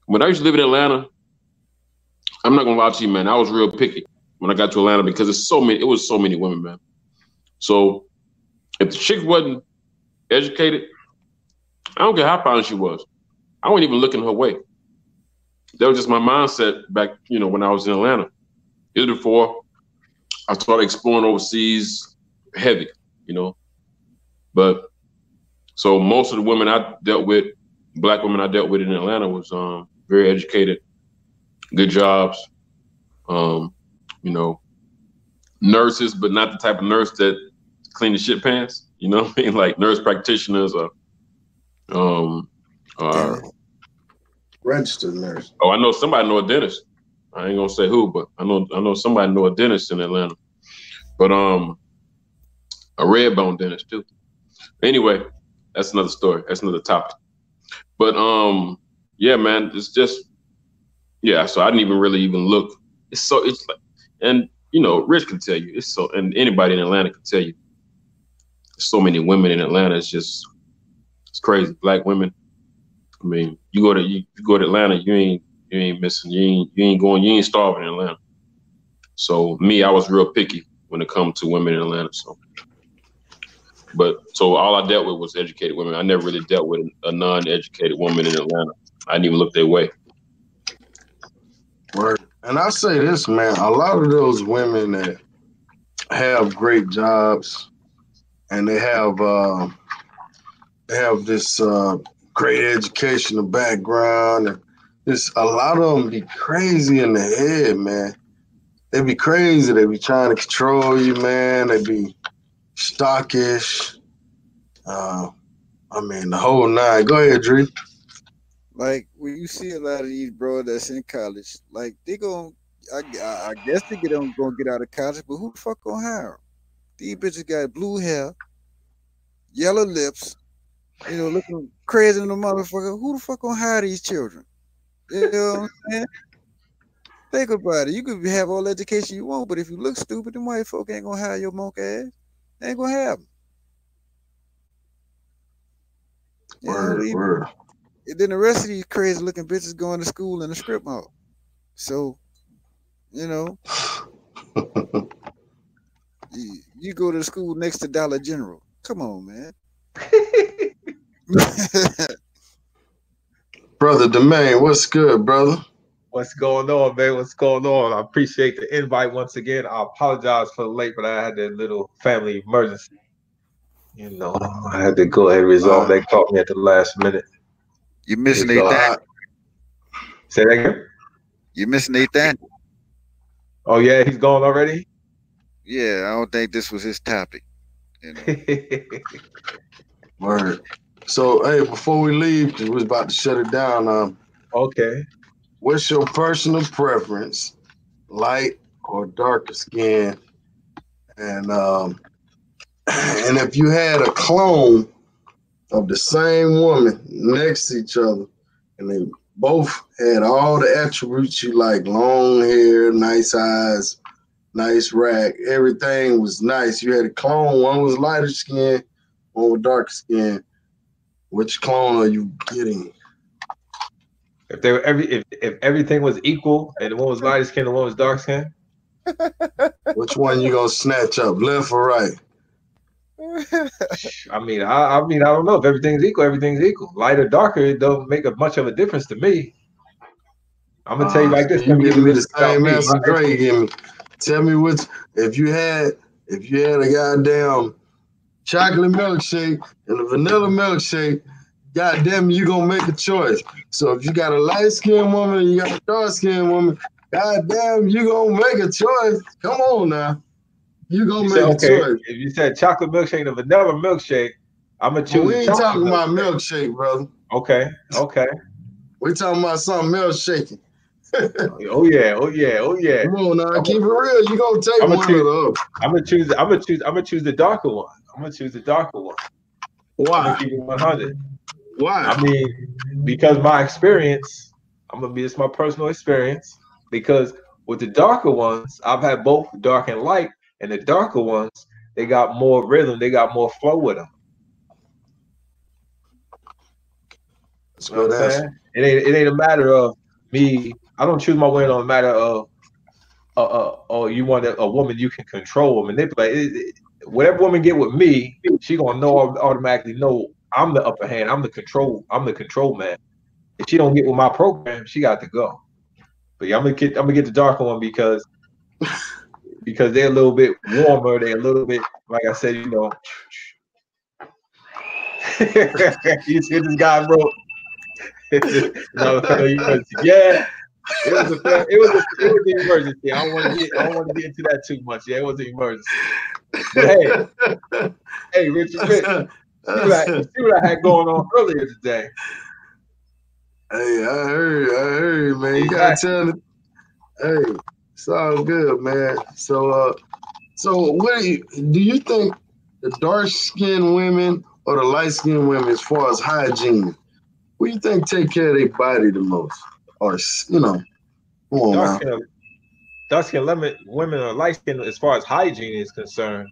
When I used to live in Atlanta, I'm not gonna lie to you, man. I was real picky when I got to Atlanta because it was so many women, man. So if the chick wasn't educated, I don't care how fine she was, I wasn't even looking her way. That was just my mindset back, when I was in Atlanta. It was before I started exploring overseas heavy, But so most of the women I dealt with, Black women I dealt with in Atlanta, was very educated, good jobs, nurses, but not the type of nurse that clean the shit pants, what I mean? Like nurse practitioners or registered nurse. Oh, I know somebody know a dentist. I ain't gonna say who, but I know somebody know a dentist in Atlanta. But a red bone dentist too. Anyway, that's another story. That's another topic. But yeah, man, it's just so I didn't even really look. It's like, and Rich can tell you, and anybody in Atlanta can tell you, there's so many women in Atlanta. It's crazy. Black women. I mean, you go to Atlanta, you ain't missing. You ain't starving in Atlanta. So me, I was real picky when it comes to women in Atlanta. So all I dealt with was educated women. I never really dealt with a non-educated woman in Atlanta. I didn't even look their way. Word. And I say this, man, a lot of those women that have great jobs and they have this great educational background, and a lot of them be crazy in the head, man. They be crazy. They be trying to control you, man. They be stockish. The whole nine. Go ahead, Dree. Like when you see a lot of these bros that's in college, like they I guess they gonna get out of college, but who the fuck gonna hire them? These bitches got blue hair, yellow lips, looking crazy in the motherfucker. Who the fuck gonna hire these children? You know what I'm saying? Think about it. You could have all the education you want, but if you look stupid, them white folk ain't gonna hire your monk ass. They ain't gonna have them. Word. And then the rest of these crazy looking bitches going to school in a strip mall. So, you go to the school next to Dollar General. Come on, man. Brother Domain, what's good, brother? What's going on, man? What's going on? I appreciate the invite once again. I apologize for the late, but I had that little family emergency. I had to go ahead and resolve. They caught me at the last minute. You missing Nathan? Say that again? You missing Nathan? Oh yeah, he's gone already? Yeah, I don't think this was his topic. Word. So, hey, before we leave, we was about to shut it down. Okay. What's your personal preference, light or darker skin? And if you had a clone of the same woman next to each other, and they both had all the attributes you like, long hair, nice eyes, nice rack, everything was nice. You had a clone, one was lighter skin, one was darker skin. Which clone are you getting? If they were if everything was equal and the one was lighter skin, the one was dark skin. Which one you gonna snatch up, left or right? I mean, I don't know. If everything's equal, everything's equal. Lighter, darker, it don't make much of a difference to me. I'm gonna tell you like this. You give me the same answer Dre give me. Tell me which. If you had a goddamn chocolate milkshake and a vanilla milkshake, goddamn, you gonna make a choice. So if you got a light skinned woman and you got a dark skinned woman, goddamn, you gonna make a choice. Come on now. You gonna make a choice. If you said chocolate milkshake and a vanilla milkshake, I'm gonna choose. We ain't talking about milkshake, brother. Okay. We talking about something milkshaking. Oh yeah. Come on now, keep it real. You gonna take one of those. I'm gonna choose the darker one. Why? I'm gonna keep it 100. Why? I mean, because my experience, it's my personal experience. Because with the darker ones, I've had both dark and light, and the darker ones, they got more rhythm, they got more flow with them. You know what I'm saying? It ain't a matter of me. I don't choose my women on a matter of or you want a woman you can control or manipulate. Whatever woman get with me, she gonna know automatically know I'm the upper hand. I'm the control man. If she don't get with my program, she got to go. But yeah, I'm gonna get the darker one because they're a little bit warmer. They're a little bit, like I said, you know. You see this guy, bro? Yeah. It was an emergency. I don't want to get into that too much. Yeah, it was an emergency. But hey, Richard, see what I had going on earlier today. Hey, I heard, man. You gotta tell it. Hey, it's all good, man. So what do you think the dark-skinned women or the light-skinned women, as far as hygiene, who you think take care of their body the most? Or, you know, come on, dark-skinned women or light-skinned as far as hygiene is concerned.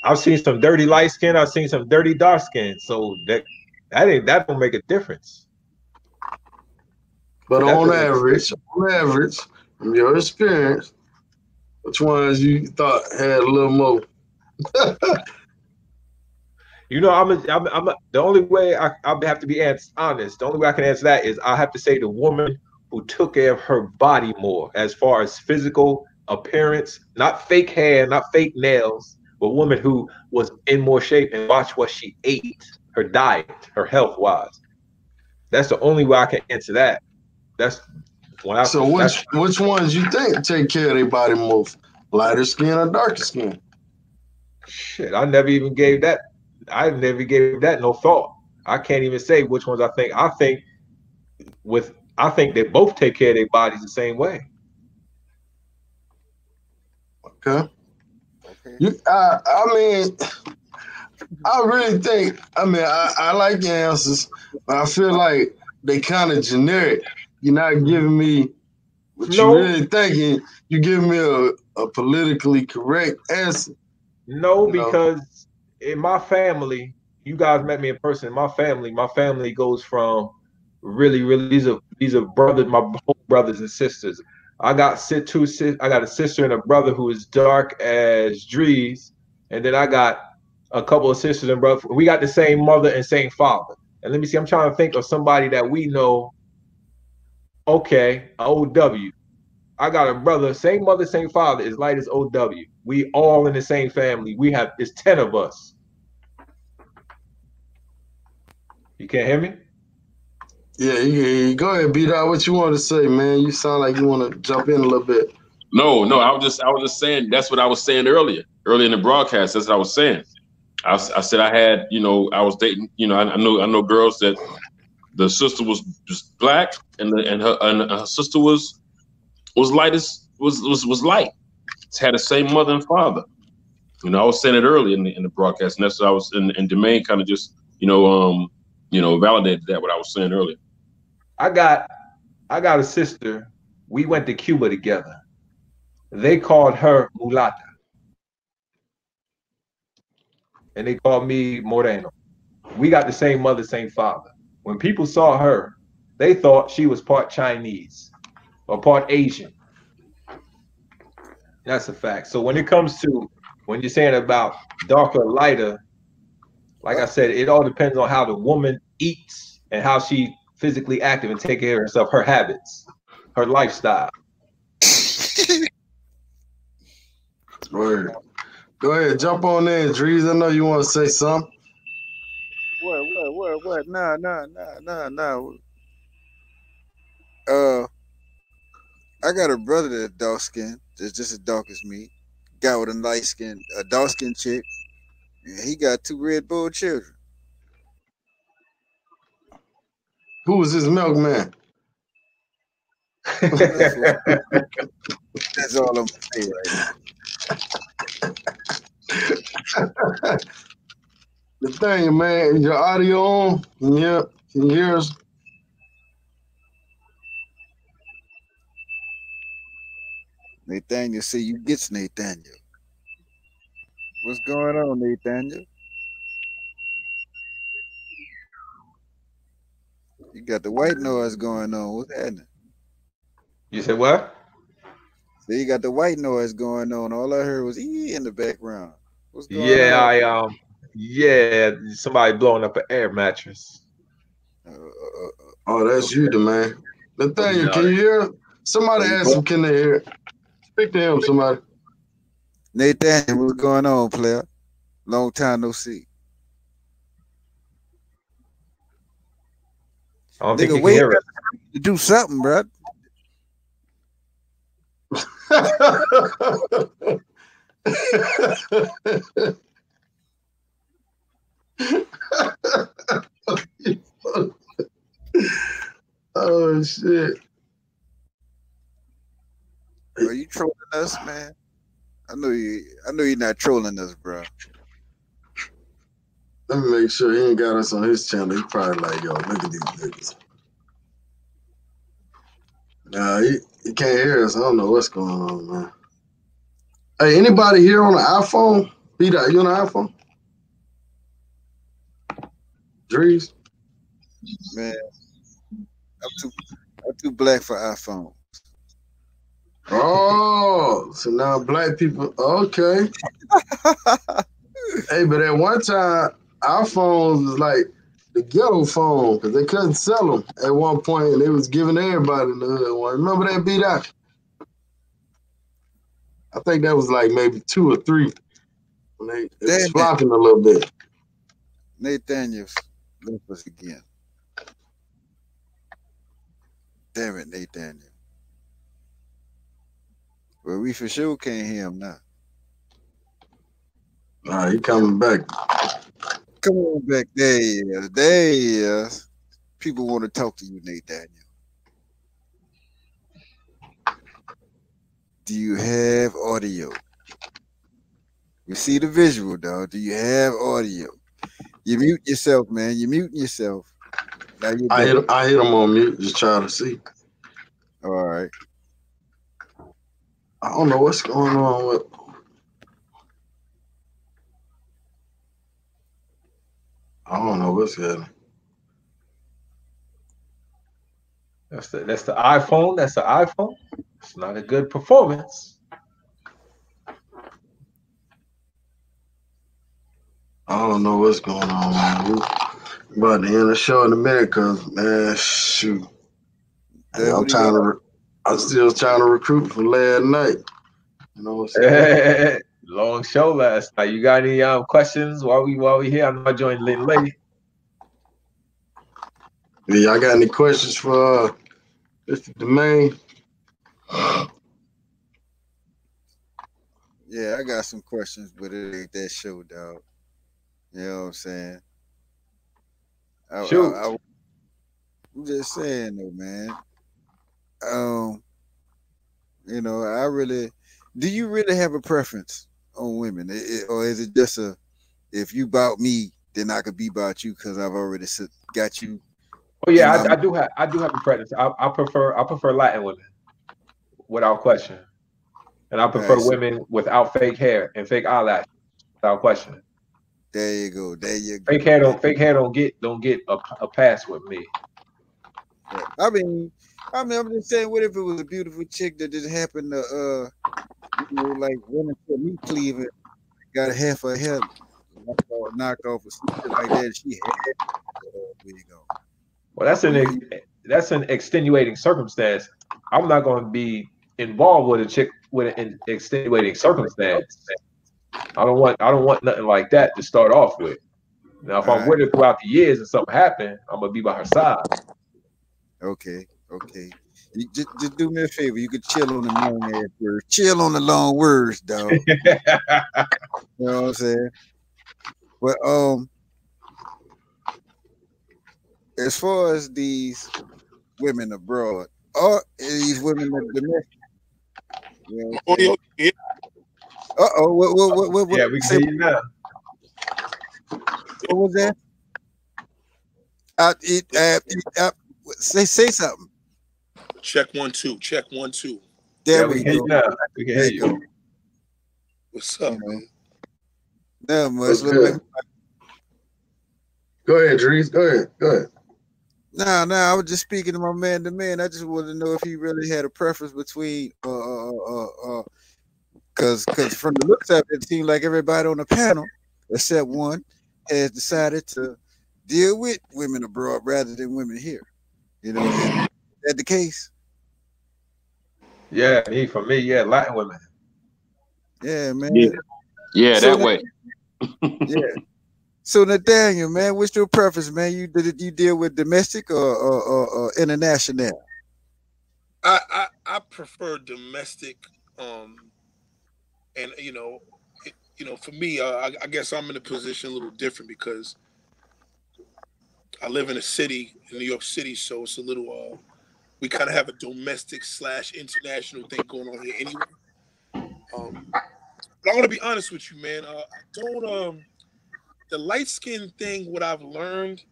I've seen some dirty light skin. I've seen some dirty dark skin. So that don't make a difference. But on average, from your experience, which ones you thought had a little more? You know, I'm the only way I'll have to be honest. The only way I can answer that is I have to say the woman who took care of her body more, as far as physical appearance, not fake hair, not fake nails, but a woman who was in more shape and watched what she ate, her diet, her health wise. That's the only way I can answer that. That's when I. So which ones you think take care of their body most? Lighter skin or darker skin? Shit, I never even gave that. I never gave that no thought. I can't even say which ones I think. I think they both take care of their bodies the same way. Okay. I mean, I really think. I mean, I like your answers, but I feel like they kind of generic. You're not giving me what you're really thinking. You're giving me a politically correct answer. No, because in my family, you guys met me in person. In my family goes from really, these are brothers, my whole brothers and sisters. I got a sister and a brother who is dark as Drees, and then I got a couple of sisters and brothers. We got the same mother and same father. And let me see, I'm trying to think of somebody that we know. Okay, OW. I got a brother, same mother, same father, as light as OW. We all in the same family. It's 10 of us. You can't hear me? Yeah, go ahead, B-Dot. What you want to say, man? You sound like you want to jump in a little bit. No, I was just saying that's what I was saying earlier in the broadcast. That's what I was saying. I said I had, I was dating, I know girls that the sister was just black and her sister was light was light. Had the same mother and father. I was saying it earlier in the broadcast, and that's what I was. And Jermaine kind of just validated that what I was saying earlier. I got a sister. We went to Cuba together. They called her Mulata, and they called me Moreno. We got the same mother, same father. When people saw her, they thought she was part Chinese or part Asian. That's a fact. So when it comes to when you're saying about darker or lighter, like I said, it all depends on how the woman eats and how she physically active and take care of herself, her habits, her lifestyle. Word. Go ahead, jump on there, Drees. I know you want to say something. What? Nah. I got a brother that's dark skinned, that's just as dark as me. Guy with a dark skinned chick. And he got 2 Red Bull children. Who was his milkman? That's all I'm saying right now. The thing, man, your audio on? Can you hear us? Nathaniel, see you gets Nathaniel. What's going on, Nathaniel? You got the white noise going on. What's happening? You said what? So you got the white noise going on. All I heard was in the background. What's going Yeah, on? yeah, somebody blowing up an air mattress. Oh, that's you, the man. Nathaniel, No. can you hear? Somebody asked him, can they hear? Speak to him, somebody. Nathaniel, what's going on, player? Long time no see. I don't think Nigga, you can wait hear it. to do something, bro. Oh shit! Are you trolling us, man? I know you're not trolling us, bro. Let me make sure he ain't got us on his channel. He probably like, yo, look at these niggas. Nah, he can't hear us. I don't know what's going on, man. Hey, anybody here on the iPhone? B-Dot, you on the iPhone? Drees? Man, I'm too black for iPhone. Oh, so now black people, okay. Hey, but at one time, iPhones was like the ghetto phone because they couldn't sell them at one point, and they was giving everybody in the hood one. Remember that, B-Dot? I think that was like maybe 2 or 3 when it was flopping a little bit. Nathaniel left us again. Damn it, Nathaniel. Well, we for sure can't hear him now. Nah, he coming back. Come on back. There he is. There he is. People want to talk to you, Nathaniel. Do you have audio? We see the visual, dog. Do you have audio? You mute yourself, man. You're muting yourself. Now I hit him on mute, just trying to see. All right. I don't know what's going on with. I don't know what's happening. That's the iPhone. That's the iPhone. It's not a good performance. I don't know what's going on, man. We about to end the show in a minute, cause man, shoot. I'm still trying to recruit for last night. You know what I'm saying? Long show last night. You got any questions while we here? I know I joined a little late. Yeah, y'all got any questions for Mr. Domain? Yeah, I got some questions, but it ain't that show, dog. You know what I'm saying? Shoot. I'm just saying though, man. You know, do you really have a preference on women? Or is it just if you bout me, then I could be about you because I've already got you? Oh yeah, I do have a preference. I prefer Latin women, without question. And I prefer women without fake hair and fake eyelashes, without question. There you go. There you go. Fake hair don't get a pass with me. I mean, I'm just saying, what if it was a beautiful chick that just happened to, like run into a meat cleaver, got a half her hair knocked off or something like that. She had there you go. Well, that's an extenuating circumstance. I'm not going to be involved with a chick with an extenuating circumstance. I don't want nothing like that to start off with. Now, if I'm with her throughout the years and something happened, I'm gonna be by her side. Okay. You just do me a favor. You could chill on the long ass words. Chill on the long words, dog. You know what I'm saying? But as far as these women abroad, are these women domestic? You know what? Yeah, we can hear you now. What was that? Say something. Check 1 2. Check 1 2. There we go. We can hear you. What's up, man? Not much. Go ahead, Drees. Go ahead. Nah, I was just speaking to my man, the man. I just wanted to know if he really had a preference between, because from the looks of it, it seemed like everybody on the panel, except one, has decided to deal with women abroad rather than women here. You know, is that the case? Yeah, for me, yeah, Latin women. Yeah, man. Yeah, So that way. yeah. So Nathaniel, man, what's your preference, man? You deal with domestic or international? I prefer domestic, and for me, I guess I'm in a position a little different because I live in a city in New York City, so it's a little we kind of have a domestic / international thing going on here anyway. But I want to be honest with you, man. I don't the light skin thing. What I've learned,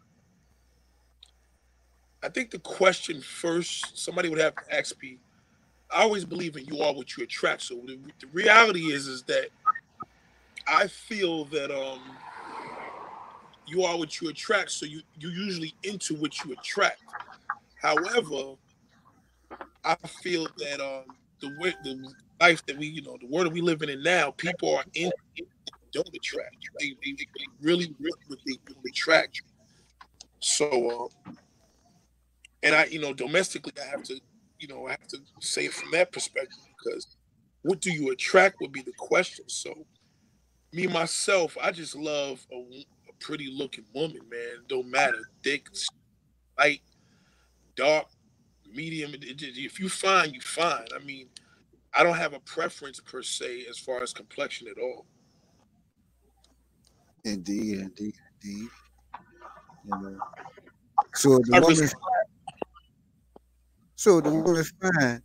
I think the question first somebody would have to ask me. I always believe in you are what you attract. So the reality is that I feel that you are what you attract. So you usually into what you attract. However, I feel that the life that the world that we living in now, people are in don't attract. They really what they don't attract. So and domestically I have to say it from that perspective because what do you attract would be the question. So me myself, I just love a pretty looking woman, man. Don't matter, thick, light, dark, medium. If you fine, you fine. I mean, I don't have a preference per se as far as complexion at all. Indeed. You know. So I really, the woman fine,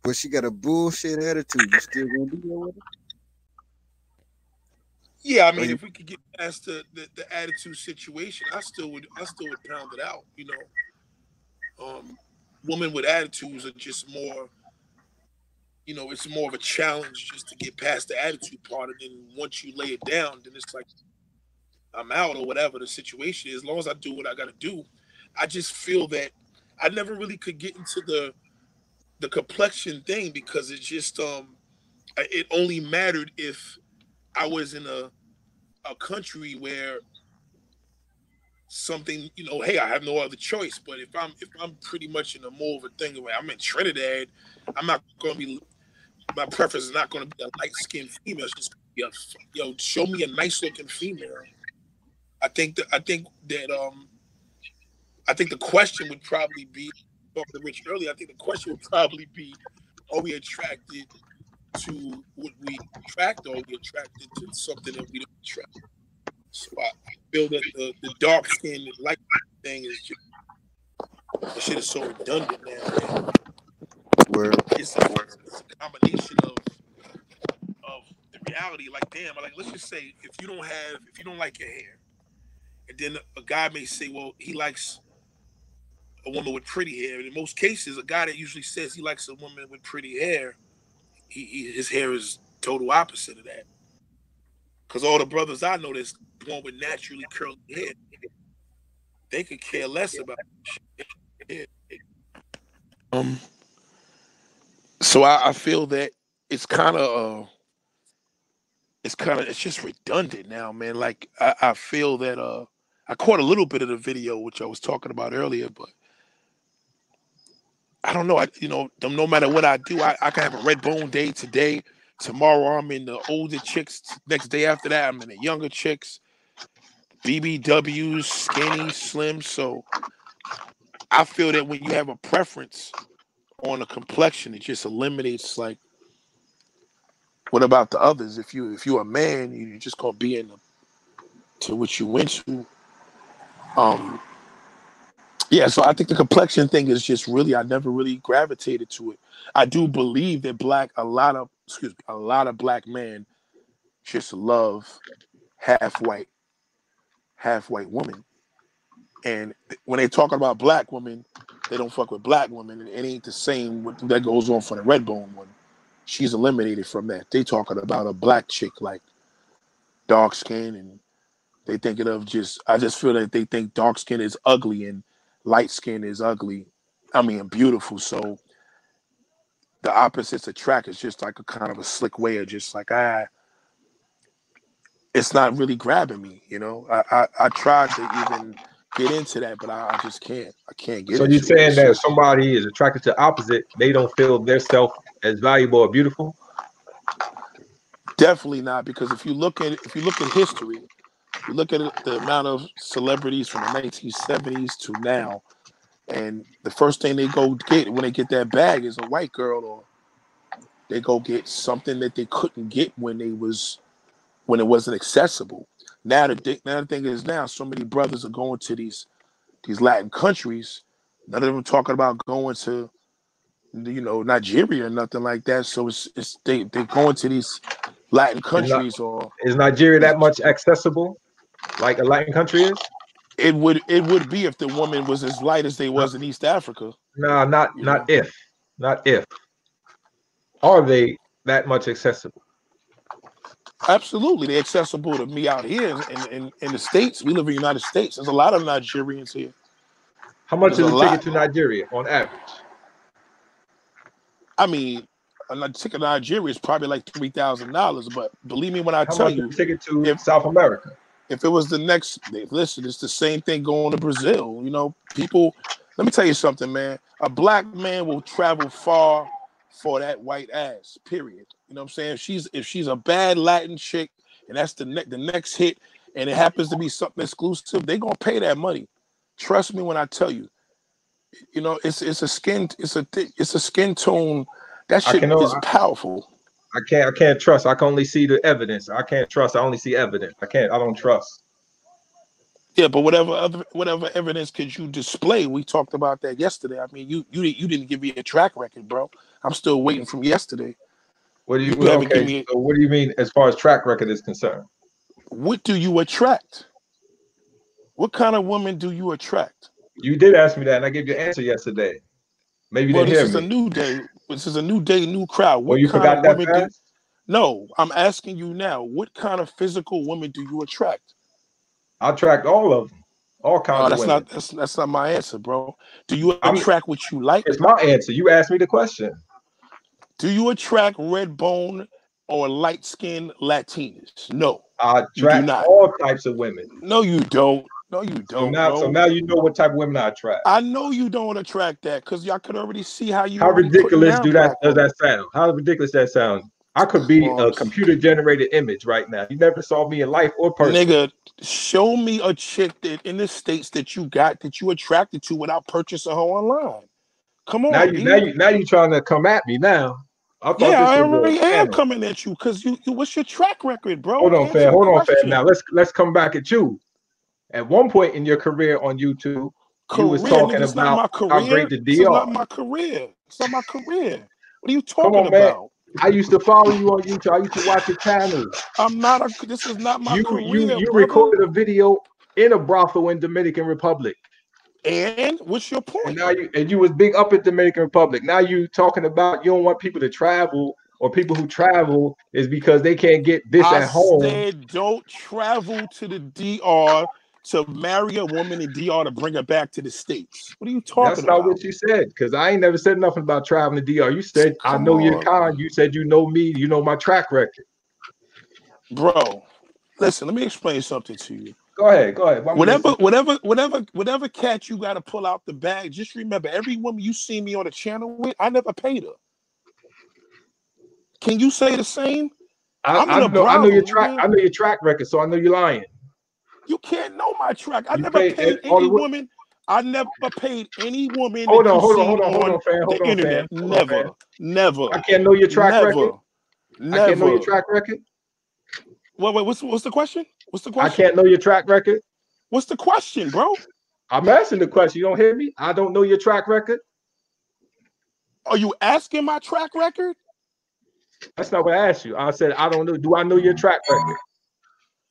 but she got a bullshit attitude. You still gonna do that with her? yeah, I mean, if we could get past the attitude situation, I still would pound it out. Women with attitudes are just more. It's more of a challenge just to get past the attitude part, and then once you lay it down, then it's like I'm out or whatever the situation is. As long as I do what I got to do, I just feel that I never really could get into the complexion thing because it's just it only mattered if I was in a country where something, hey, I have no other choice. But if I'm pretty much in a more of a thing where I'm in Trinidad, I'm not going to be. My preference is not going to be a light skinned female. It's just gonna be show me a nice looking female. I think the question would probably be talking to Rich earlier. I think the question would probably be: are we attracted to what we attract, or are we attracted to something that we don't attract? So I feel that the dark skin and light thing is just the shit is so redundant now, man. Where It's a combination of the reality. Like, damn, like let's just say if you don't like your hair, and then a guy may say, well, he likes a woman with pretty hair. And in most cases, a guy that usually says he likes a woman with pretty hair, his hair is total opposite of that. Because all the brothers I know that's born with naturally curly hair, they could care less about it. So I feel that it's kind of it's just redundant now, man. Like I feel that I caught a little bit of the video which I was talking about earlier, but I don't know. No matter what I do, I can have a red bone day today. Tomorrow I'm in the older chicks. Next day after that, I'm in the younger chicks. BBWs, skinny, slim. So I feel that when you have a preference on a complexion, it just eliminates like what about the others? If you're a man, you're just gonna be to what you went to. Um, yeah, so I think the complexion thing is just really I never really gravitated to it. I do believe that a lot of black men just love half white women. And when they talk about black women, they don't fuck with black women. And it ain't the same that goes on for the red bone one. She's eliminated from that. They talking about a black chick like dark skin, and they thinking of I just feel that they think dark skin is ugly, and light skin is ugly. I mean, beautiful. So the opposites attract. It's just like a kind of a slick way of just like, it's not really grabbing me, you know. I tried to even get into that, but I just can't. I can't get So into you're saying it. that if somebody is attracted to opposite, they don't feel their self as valuable or beautiful? Definitely not, because if you look at history, you look at the amount of celebrities from the 1970s to now, and the first thing they go get when they get that bag is a white girl, or they go get something that they couldn't get when it wasn't accessible. Now the thing is, now so many brothers are going to these Latin countries. None of them talking about going to, you know, Nigeria or nothing like that. So it's they going to these Latin countries. Or is Nigeria that much accessible, like a Latin country is? It would be if the woman was as light as they was in East Africa. No, not if. Are they that much accessible? Absolutely, they're accessible to me out here in the States. We live in the United States. There's a lot of Nigerians here. How much is a ticket to Nigeria on average? I mean, a ticket to Nigeria is probably like $3,000. But believe me when I tell you, how much is a ticket to South America? If it was the next, listen, it's the same thing going to Brazil. You know, people. Let me tell you something, man. A black man will travel far for that white ass. Period. You know what I'm saying? If she's a bad Latin chick, and that's the next hit, and it happens to be something exclusive, they gonna pay that money. Trust me when I tell you. You know, it's a skin tone. That shit is powerful. I can't trust. I can only see the evidence. I can't trust. I only see evidence. I don't trust. Yeah, but whatever evidence could you display? We talked about that yesterday. I mean, you didn't give me a track record, bro. I'm still waiting from yesterday. What do you so what do you mean as far as track record is concerned? What do you attract? What kind of woman do you attract? You did ask me that, and I gave you an answer yesterday. Maybe you didn't hear me. This is a new day. This is a new day, new crowd. What you forgot that fast? No, I'm asking you now. What kind of physical woman do you attract? I attract all of them, all kinds of women. That's not my answer, bro. Do you attract what you like? It's my answer. You asked me the question. Do you attract red bone or light skinned Latinas? No. I attract all types of women. No, you don't. No, you don't. So now you know what type of women I attract. I know you don't attract that because y'all could already see how you. How ridiculous does that sound? How ridiculous that sound? I could be a computer generated image right now. You never saw me in life or person. Nigga, show me a chick that in the States that you attracted to without purchasing her online. Come on. Now you trying to come at me now. I already am coming at you because you what's your track record, bro? Hold on, fam. Now let's come back at you. At one point in your career on YouTube, you was talking about how great the DR. It's not my career. It's not my career. What are you talking about? Man. I used to follow you on YouTube. I used to watch your channel. This is not my career. You recorded a video in a brothel in Dominican Republic. And what's your point? And you was big up in Dominican Republic. Now you talking about you don't want people to travel, or people who travel is because they can't get this at home. I said don't travel to the DR to marry a woman in DR to bring her back to the States. What are you talking about? That's not what you said, because I ain't never said nothing about traveling to DR. You said, I know your kind. You said you know me. You know my track record. Bro, listen, let me explain something to you. Go ahead. Whatever cat you got to pull out the bag, just remember, every woman you see me on the channel with, I never paid her. Can you say the same? I know your track record, so I know you're lying. You can't know my track. I never paid any woman. I never paid any woman. Hold on, fam. Never. I can't know your track record. I can't know your track record. Wait. What's the question? What's the question? I can't know your track record. What's the question, bro? I'm asking the question. You don't hear me? I don't know your track record. Are you asking my track record? That's not what I asked you. I said I don't know. Do I know your track record?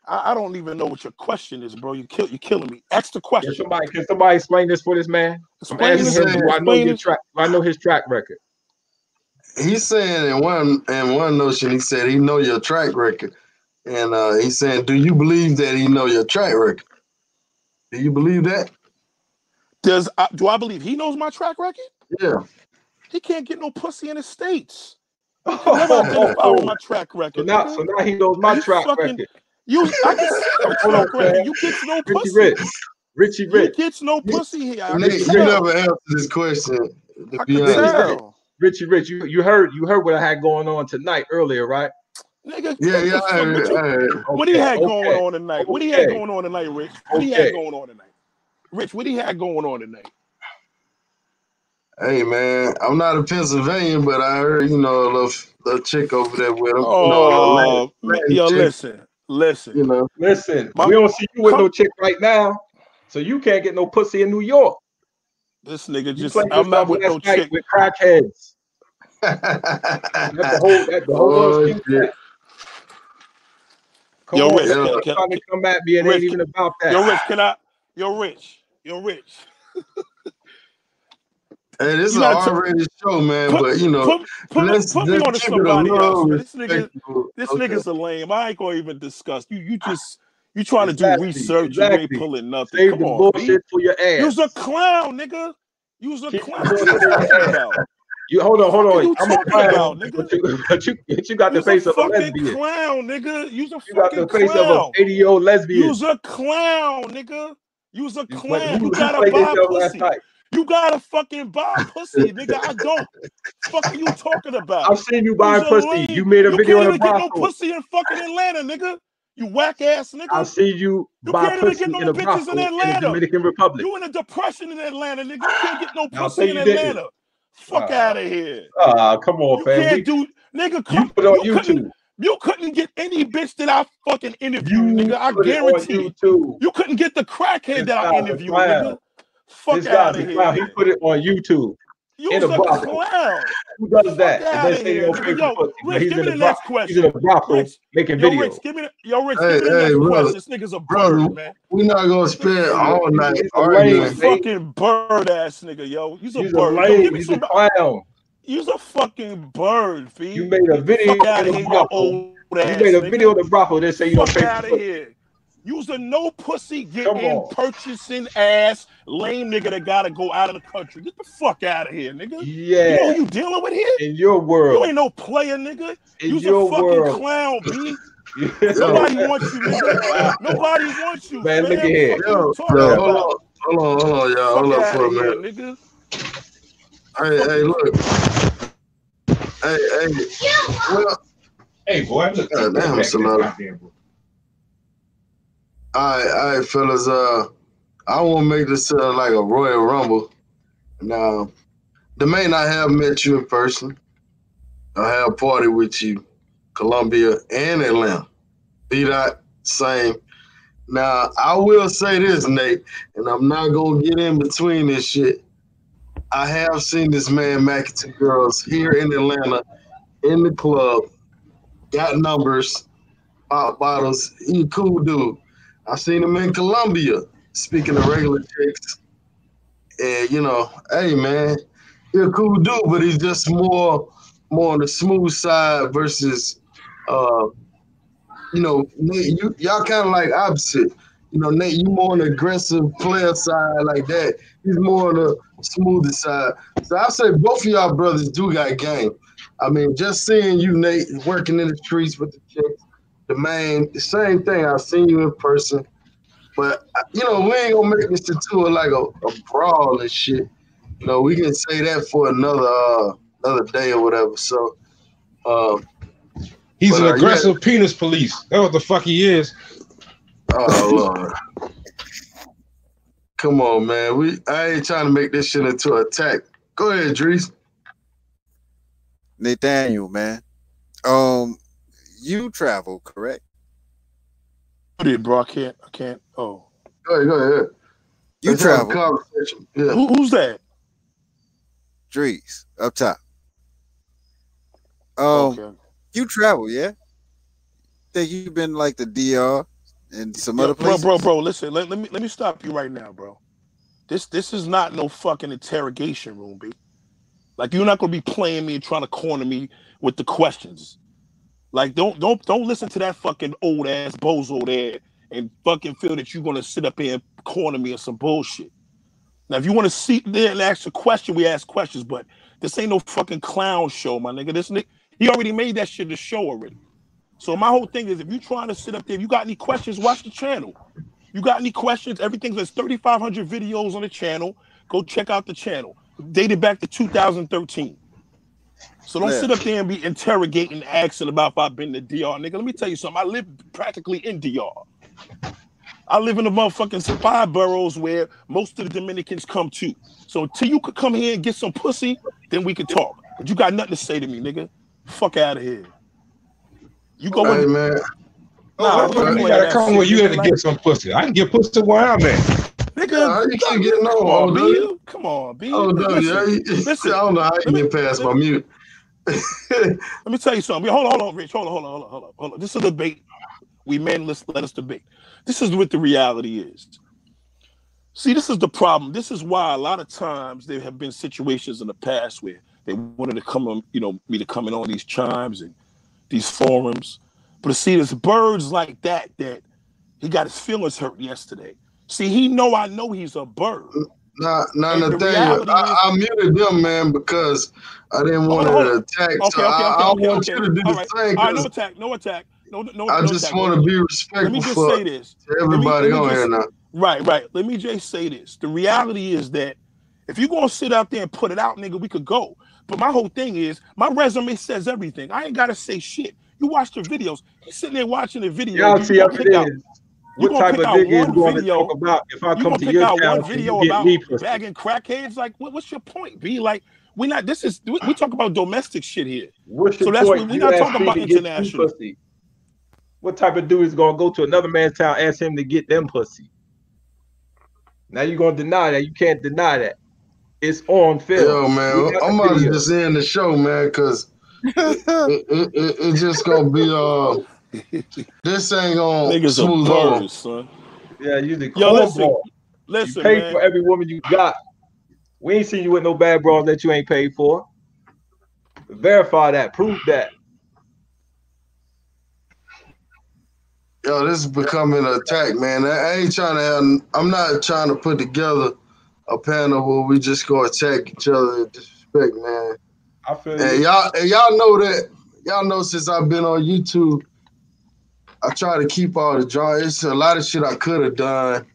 I don't even know what your question is, bro. You're killing me. Ask the question. Can somebody explain this for this man? Do I know his track record? He's saying in one notion, he said he know your track record. And he's saying, do you believe that he know your track record? Do you believe that? Do I believe he knows my track record? Yeah. He can't get no pussy in the States. Never identify with my track record. So now he knows my track record. I can see your track record. You get no pussy. Richie Rich. You gets no pussy here. Nate, you never answered this question. To be honest. Richie Rich, you heard what I had going on tonight earlier, right? Nigga, yeah, I heard. What he had going on tonight? What he had going on tonight, Rich? What he had going on tonight? Rich, what he had going on tonight? Hey man, I'm not a Pennsylvanian, but I heard a little chick over there with him. Oh, yo, chick. listen. Listen. We don't see you with no chick right now, so you can't get no pussy in New York. This nigga just I'm not with no chick with crackheads. That's the whole excuse. Yo, Rich, trying to come at me and ain't even about that. Yo, Rich. Hey, this is an R-rated show, man. But put me on to somebody else. This nigga's a lame. I ain't gonna even discuss. You trying to do research. You ain't pulling nothing. Save the bullshit for your ass. You's a clown, nigga. You's a clown. What you talking about? Hold on. I'm a clown, nigga. But you got the face of a lesbian. Clown, nigga. You's a fucking clown. You got the face of a 80-year-old lesbian. You's a clown, nigga. You's a clown. You gotta buy pussy. You gotta fucking buy pussy, nigga. I don't. Fuck are you talking about? I've seen you buying pussy. You made a video in a brothel. You can't even get no pussy in fucking Atlanta, nigga. You whack ass nigga. I've seen you buy pussy in a brothel in the Dominican Republic. You in a depression in Atlanta, nigga. You can't get no pussy in Atlanta. Fuck out of here. Come on, fam. You can't do, nigga. You put it on YouTube. You couldn't get any bitch that I fucking interviewed, nigga. I guarantee you couldn't get the crackhead that I interviewed, nigga. Fuck out of here. He put it on YouTube. You's a clown. Who does that? Rich, give me the next question. He's in a brothel making videos. Rich, give me the next question. This nigga's a bird, man. We're not gonna spend all night arguing. Fucking bird ass nigga, yo. He's a bird. He's a clown. You's a fucking bird, fee. You made a video in the brothel. You made a video in the brothel that say you don't pay. Fuck out of here. You's a no pussy getting purchasing ass lame nigga that gotta go out of the country. Get the fuck out of here, nigga. Yeah. You know who you dealing with here? In your world. You ain't no player, nigga. You's a fucking world. Clown, B. Nobody wants you, nigga. Nobody wants you. Man, look at here. Hold on, y'all. Hold up for a minute. Nigga. Hey, look. Hey. Well, hey, boy. Look, damn, Sonata. All right, fellas. I want to make this like a Royal Rumble. Now, the may not have met you in person. I have party with you, Columbia and Atlanta. B-Dot, same. Now, I will say this, Nate, and I'm not going to get in between this shit. I have seen this man macking to girls here in Atlanta, in the club, got numbers, pop bottles. He a cool dude. I seen him in Columbia, speaking of regular chicks. And, hey, man, he's a cool dude, but he's just more on the smooth side versus, Nate, y'all kind of like opposite. Nate, you more on the aggressive player side like that. He's more on the smoother side. So I say both of y'all brothers do got game. I mean, just seeing you, Nate, working in the streets with the chicks, the same thing. I've seen you in person, but we ain't gonna make this into like a brawl and shit. We can say that for another day or whatever. So, he's an aggressive penis police. That's what the fuck he is. Oh Lord, come on, man. I ain't trying to make this shit into an attack. Go ahead, Dries. Nathaniel, man. You travel, correct? I did, bro. I can't. Oh. Go ahead. You travel. Conversation. Yeah. Who's that? Dries, up top. Okay. You travel, yeah? Think you've been like the DR and some other places? Bro, listen, let me stop you right now, bro. This is not no fucking interrogation room, B. Like, you're not gonna be playing me and trying to corner me with the questions. Like, don't listen to that fucking old ass bozo there and fucking feel that you're gonna sit up here and corner me or some bullshit. Now, if you want to sit there and ask a question, we ask questions, but this ain't no fucking clown show, my nigga. This nigga, he already made that shit a show already. So my whole thing is, if you trying to sit up there, if you got any questions, watch the channel. You got any questions? Everything, there's 3,500 videos on the channel. Go check out the channel. Dated back to 2013. So don't sit up there and be interrogating, asking about if I've been to DR, nigga. Let me tell you something. I live practically in DR. I live in the motherfucking 5 boroughs where most of the Dominicans come to. So until you could come here and get some pussy, then we could talk. But you got nothing to say to me, nigga. Fuck out of here. You go Hey, man. Nah, you gotta come where you had to get some pussy. I can get pussy where I'm at. Nigga, you keep getting on, B. Come on, B. Listen, I don't know how you get past my mute. Let me tell you something. Hold on, Rich. Hold on. This is a debate. We men, let us debate. This is what the reality is. See, this is the problem. This is why a lot of times there have been situations in the past where they wanted to come on, me to come in on these chimes and these forums. But see, there's birds like that he got his feelings hurt yesterday. See, I know he's a bird. Nah, Nathaniel, I muted them, man, because I didn't want to attack. Okay, I want you to do the same. All right, no attack. I just want to be respectful. Let me just say this to everybody on here now. Right. Let me just say this. The reality is that if you're going to sit out there and put it out, nigga, we could go. But my whole thing is, my resume says everything. I ain't got to say shit. You watch the videos. He's sitting there watching the video. Y'all see up it is. What type of nigga is going to talk about if I come to your town one video about bagging crackheads? Like, what's your point, B? Like, we talk about domestic shit here. What's your point? We're not talking about international. What type of dude is going to go to another man's town, ask him to get them pussy? Now you're going to deny that. You can't deny that. It's on film. Yo, man, I'm about to just end the show, man, because it's just going to be, this ain't going to smooth over. Son. Yeah, you the cornball. Listen, you pay for every woman you got. We ain't seen you with no bad bras that you ain't paid for. Verify that. Prove that. Yo, this is becoming an attack, man. I'm not trying to put together a panel where we just go attack each other and disrespect, man. I feel y'all know that. Y'all know since I've been on YouTube, I try to keep all the draw. It's a lot of shit I could have done,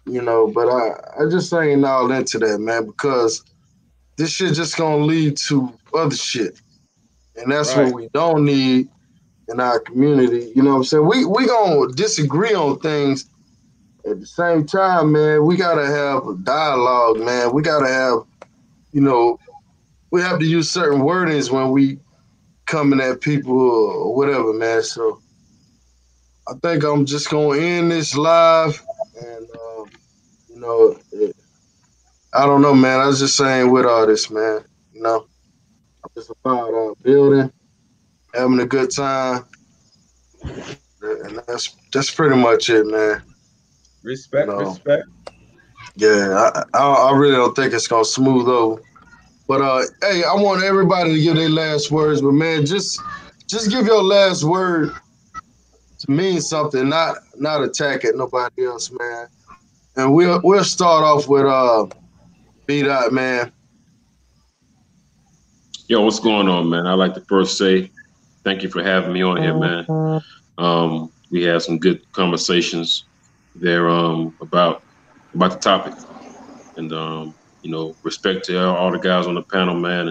but I just ain't all into that, man, because this shit just gonna lead to other shit. And that's what we don't need in our community. You know what I'm saying? We gonna disagree on things. At the same time, man, we gotta have a dialogue, man. We gotta have, we have to use certain wordings when we coming at people or whatever, man. So I think I'm just gonna end this live, and I don't know, man. I was just saying with all this, man. I'm just about building, having a good time, and that's pretty much it, man. Respect. Yeah, I really don't think it's gonna smooth over. But hey, I want everybody to give their last words. But man, just give your last word to mean something, not attack at nobody else, man. And we'll start off with B-Dot, man. Yo, what's going on, man? I'd like to first say thank you for having me on here, man. We had some good conversations there about the topic, and respect to all the guys on the panel, man.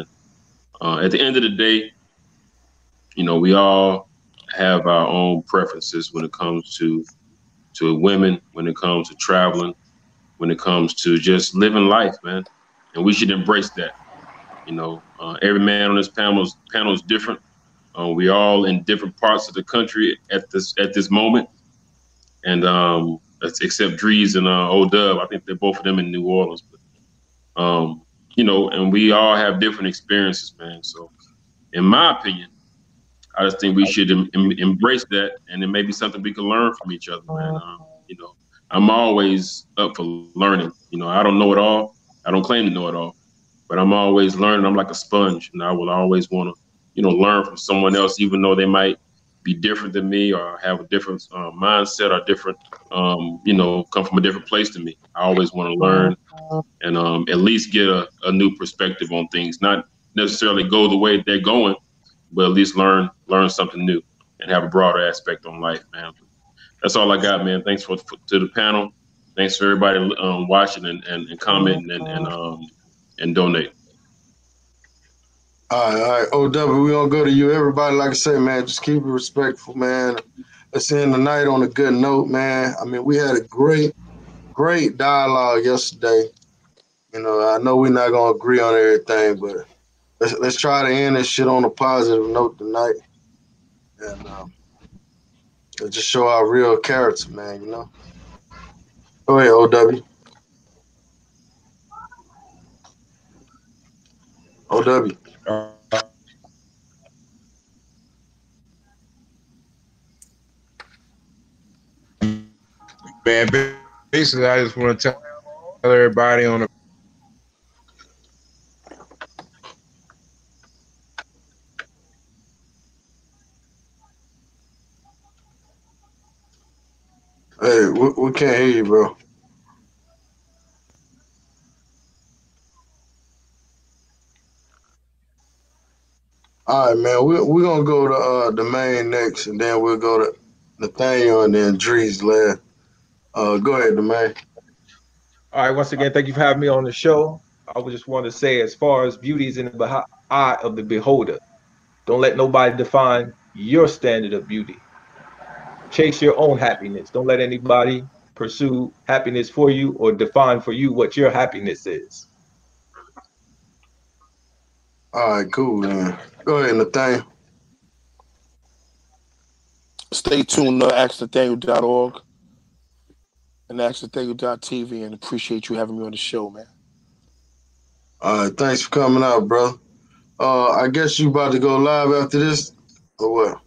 And at the end of the day, we all have our own preferences when it comes to women, when it comes to traveling, when it comes to just living life, man. And we should embrace that. Every man on this panel is different. We all in different parts of the country at this moment, and except Drees and O-Dub. I think they're both of them in New Orleans. But, and we all have different experiences, man. So, in my opinion, I just think we should embrace that, and it may be something we can learn from each other, man. I'm always up for learning. I don't know it all. I don't claim to know it all, but I'm always learning. I'm like a sponge, and I will always want to, learn from someone else, even though they might be different than me or have a different mindset or different, come from a different place than me. I always want to learn and at least get a new perspective on things. Not necessarily go the way they're going, but at least learn something new and have a broader aspect on life, man. That's all I got, man. Thanks to the panel. Thanks for everybody watching and commenting and donate. All right. OW, we're going to go to you. Everybody, like I say, man, just keep it respectful, man. Let's end the night on a good note, man. I mean, we had a great dialogue yesterday. You know, I know we're not going to agree on everything, but let's try to end this shit on a positive note tonight. And just show our real character, man, you know? Go ahead, OW. OW. Man, basically, I just want to tell everybody on the Hey, we can't hear you, bro. All right, man. We're gonna go to the main next, and then we'll go to Nathaniel and then Drees last. Go ahead, the main. All right, once again, thank you for having me on the show. I would just want to say, as far as beauty is in the eye of the beholder, don't let nobody define your standard of beauty. Chase your own happiness. Don't let anybody pursue happiness for you or define for you what your happiness is. All right, cool, man. Go ahead, Nathaniel. Stay tuned to AskNathaniel.org and AskNathaniel.tv, and appreciate you having me on the show, man. All right, thanks for coming out, bro. I guess you about to go live after this, or what?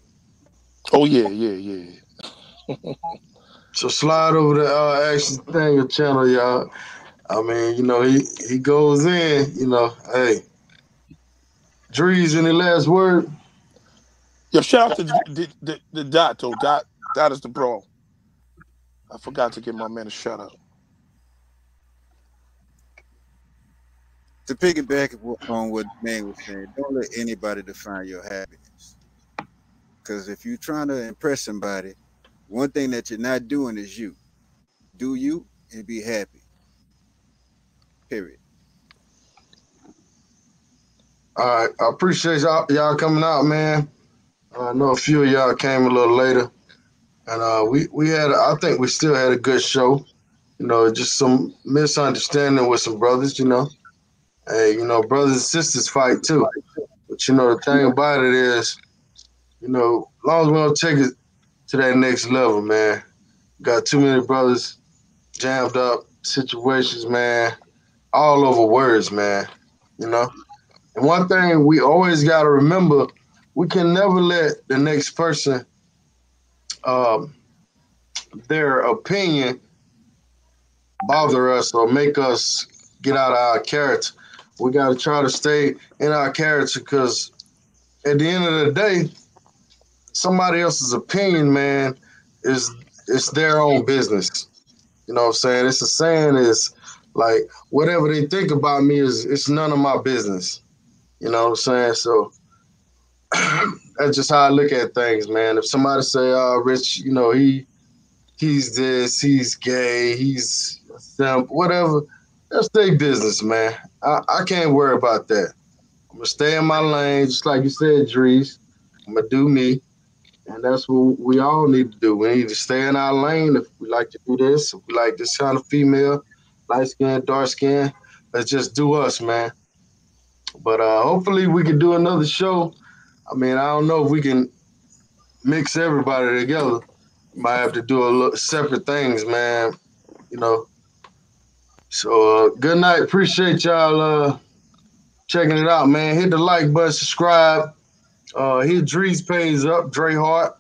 Oh, yeah. So slide over to Ask Nathaniel channel, y'all. I mean, you know, he goes in, you know, hey. Drees, any last word? Yo, shout out to the Dot, though. Dot is the bro. I forgot to give my man a shout out. To piggyback on what man was saying, don't let anybody define your happiness. Because if you're trying to impress somebody, one thing that you're not doing is you. Do you and be happy. Period. All right, I appreciate y'all coming out, man. I know a few of y'all came a little later, and we had I think we still had a good show. You know, just some misunderstanding with some brothers. You know, hey, you know, brothers and sisters fight too. But you know, the thing about it is, you know, as long as we don't take it to that next level, man. Got too many brothers jammed up situations, man. All over words, man. You know. And one thing we always got to remember, we can never let the next person, their opinion bother us or make us get out of our character. We got to try to stay in our character because at the end of the day, somebody else's opinion, man, it's their own business. You know what I'm saying? It's a saying is like, whatever they think about me it's none of my business. You know what I'm saying? So that's just how I look at things, man. If somebody say, Rich, you know, he's this, he's gay, he's a simp, whatever, that's their business, man. I can't worry about that. I'm going to stay in my lane, just like you said, Drees. I'm going to do me. And that's what we all need to do. We need to stay in our lane if we like to do this, if we like this kind of female, light skin, dark skin. Let's just do us, man. But hopefully we can do another show. I mean, I don't know if we can mix everybody together. Might have to do a little separate things, man. You know. So good night. Appreciate y'all checking it out, man. Hit the like button, subscribe. Hit Dre's page up, Dre Hart.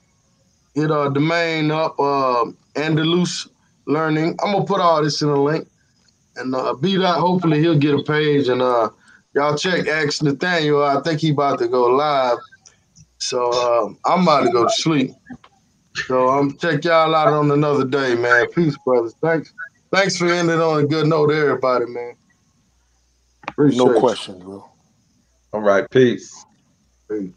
Hit the main up, Andalus Learning. I'm gonna put all this in a link. And B-Dot, hopefully he'll get a page. And y'all check Ask Nathaniel. I think he about to go live So I'm about to go to sleep. So I'm check y'all out on another day, man. Peace, brothers. Thanks for ending on a good note, everybody, man. Appreciate No you. question, bro. All right, peace. Peace.